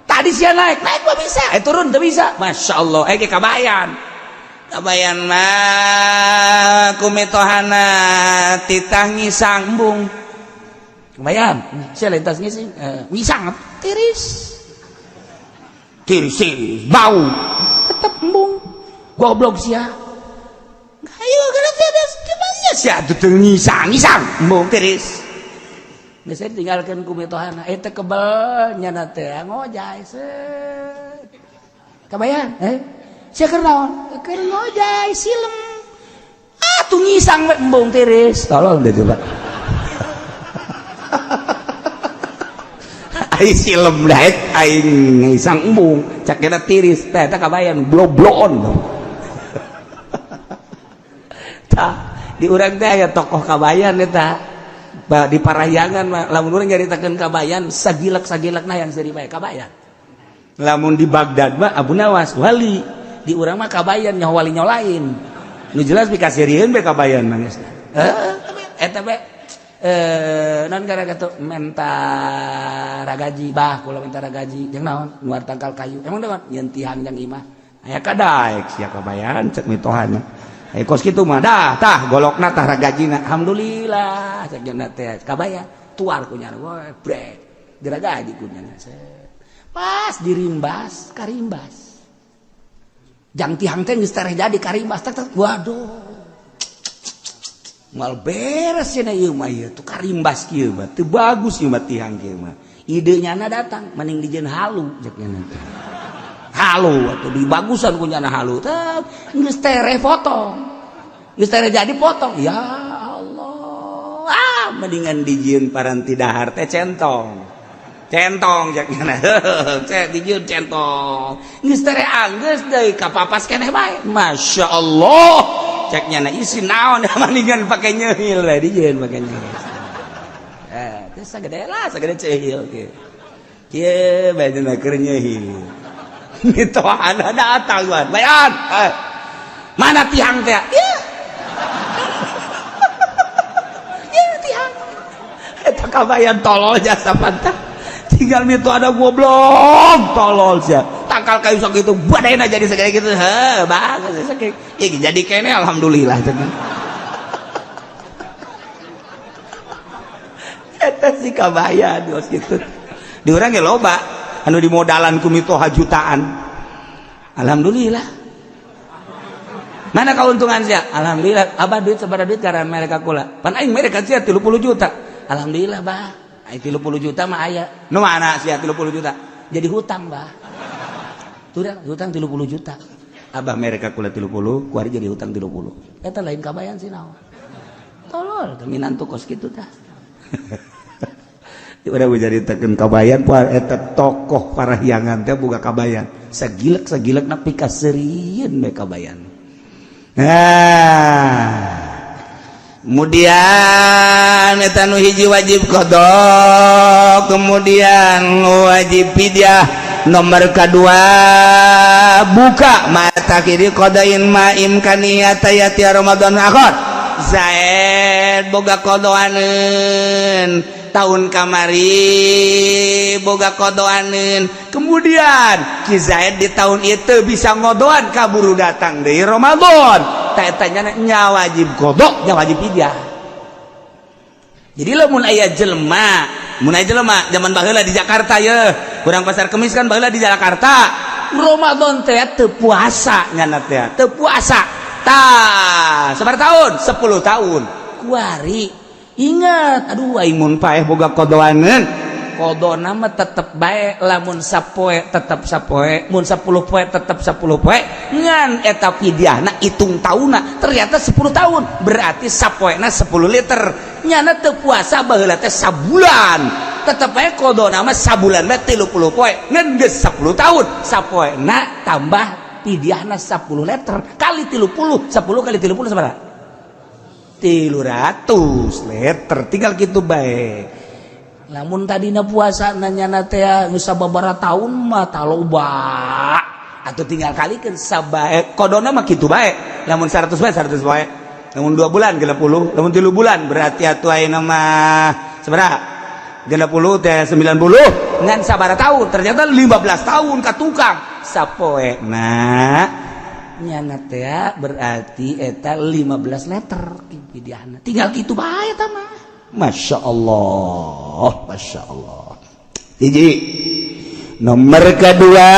tadi sia naik mah bisa aya turun teu bisa masyaallah aya ge kabayan mah kumitohana titah ngisambung kebayang sia lintas ngisang tiris bau tetep embung goblok sia ayo kana teh gimana sia teu ngisang embung tiris geus tinggalkeun kumitohana eta kebel nyana teh ngojay set kebayang sia keur naon keur ngojay silem tuh ngisang we embung tiris tolol deh coba ai silem daek ai ngisang embung cak eta tiris teh eta kabayan bloblon tah di urang teh aya tokoh kabayan eta di parahyangan mah lamun urang nyaritakeun kabayan sagilak-sagilakna yang seri bae kabayan lamun di Baghdad mah Abu Nawas wali di urang mah kabayan nyaho wali nyolain nu jelas pikasirieun be kabayan mangesna eta be non gara-gara tuh menta ragaji bah kula menta ragaji jeung naon nuar tangkal kayu emang naon nyeun tihang jeung imah aya kadaek sia kabayan cek mitohan aya kos kitu mah tah golokna tah ragajina alhamdulillah cek jeung teh kabayan tuar ku nyana we brek diragaji ku nyana pas dirimbas karimbas jang tihang teh geus tareh jadi karimbas tak waduh mal beres cenah ieu mah ieu tu karimbas kieu mah teu bagus ieu mah tihang kieu mah idenya na datang mending dijieun halu cek nanti halu atuh dibagusan ku nyana halu teh geus tere foto geus tere jadi potong ya Allah mendingan dijieun paranti dahar teh centong cek nyana cek dijieun centong geus tere anggeus deui kapapas keneh bae masyaallah ceknya na isi naon mendingan pakai nyehil lah dijieun pakai nyehil teh sagede lah sagede cehil kieu bae keur nyehil mitohana datang wan bayan mana tihang teh ya tihang eta kabayan tolol jasa pantah tinggal mitohana goblok tolol sia tangkal kayu sok gitu badayna jadi segede gitu bagus segede jadi kene alhamdulillah eta si kabayan geus kitu di urang ge loba anu dimodalan ku mitoha jutaan alhamdulillah mana kauntungan sia alhamdulillah abah duit sabaraha duit karena mereka kula pan aing mereka sia 30 juta alhamdulillah bah ai 30 juta mah aya nu mana sia 30 juta jadi hutang bah turang hutang 30 juta abah mereka kula 30 kuari jadi hutang 30 eta lain kabayan sih naon tolol minantu kos kitu tah udah jaritakeun kabayan poal eta tokoh parahyangan teh boga kabayan sagilek nepi ka serieun we kabayan. Kemudian eta nu hiji wajib qada, kemudian wajib fidyah. Nomor kedua buka mata kiri qadain maim kaniyata yati Ramadan akhir. Zaid boga qadaaneun tahun kamari boga qadaaneun. Kemudian Ki Zaid di tahun itu bisa ngodoan kaburu datang deui Ramadan. Tanya nya wajib qada, nya wajib fidyah. Jadi lamun aya jelema, zaman baheula di Jakarta ya, kurang pasar Kemis kan baheula di Jakarta. Ramadan teh teu puasa nyana teh, teu puasa. Tah, sabar tahun? 10 tahun. Kuari. Ingat, aduh aing mun paeh boga qadaaneun. Qadona mah tetep bae, lamun sapoe tetep sapoe, mun 10 poe tetep 10 poe. Ngan eta fidyahna hitung taunna ternyata 10 tahun. Berarti sapoena 10 liter. Nyana teu puasa baheula teh sabulan. Tetep bae qadona mah sabulan mah 30 poe. Ngan geus 10 tahun. Sapoena tambah fidyahna 10 liter kali 30. 10 kali 30 sabaraha? 300 liter. Tinggal kitu bae. Lamun tadina puasa nanyana teh geus sababaraha taun mah taloba atuh tinggal kalikeun sabae kodona mah kitu bae. Lamun 100 bae 100 bae. Lamun 2 bulan 30, lamun 3 bulan berarti atuh ayeuna mah sabaraha? 30 teh 90 ngan sabaraha taun? Ternyata 15 tahun ka tukang sapoena nyana teh berarti eta 15 liter fidyahna. Tinggal kitu bae eta mah. Masya Allah, Masya Allah. Hiji. Nomor kedua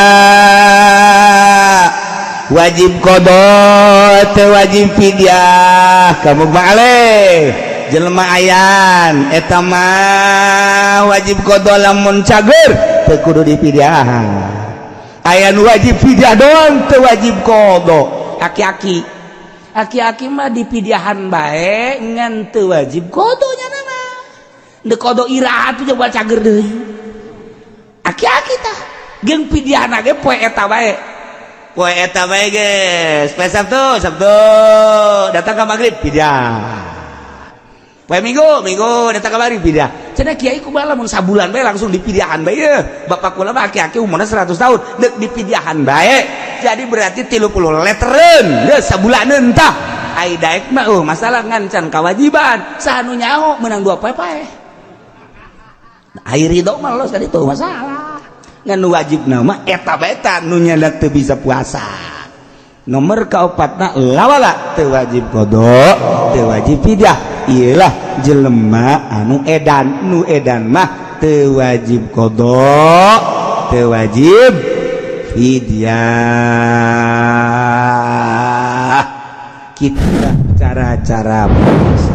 wajib qada teu wajib fidyah. Kamu baaleh jelema ayan eta mah wajib qada lamun cager teu kudu difidyah. Ayan wajib fidyah doang teu wajib qada. Aki-aki mah dipidyahan bae ngan teu wajib qada nya mah. Deu qada iraat coba cager deui. Aki-aki tah geung pidyahna ge poe eta bae. Poe eta bae geus. Poe Sabtu datang ka magrib pidyah. Poe Minggu datang ka magrib pidyah. Cenah kiai kumaha lamun sabulan bae langsung dipidyahan bae ye. Bapak kula mah aki-aki umurna 100 tahun deuk dipidyahan bae. Jadi berarti 30 letereun geus sabulaneun tah. Ai daek mah masalah ngancan kewajiban. Sanu nyaho menang 2 poe pae. Air ridho mah los tadi tuh masalah. Ngan wajib nama eta bae nu nyana teu bisa puasa. Nomor kaopatna lawala teu wajib qada, teu wajib fidyah. Iyalah jelema anu edan, nu edan mah teu wajib qada, teu wajib fidyah. Kita cara-cara puasa.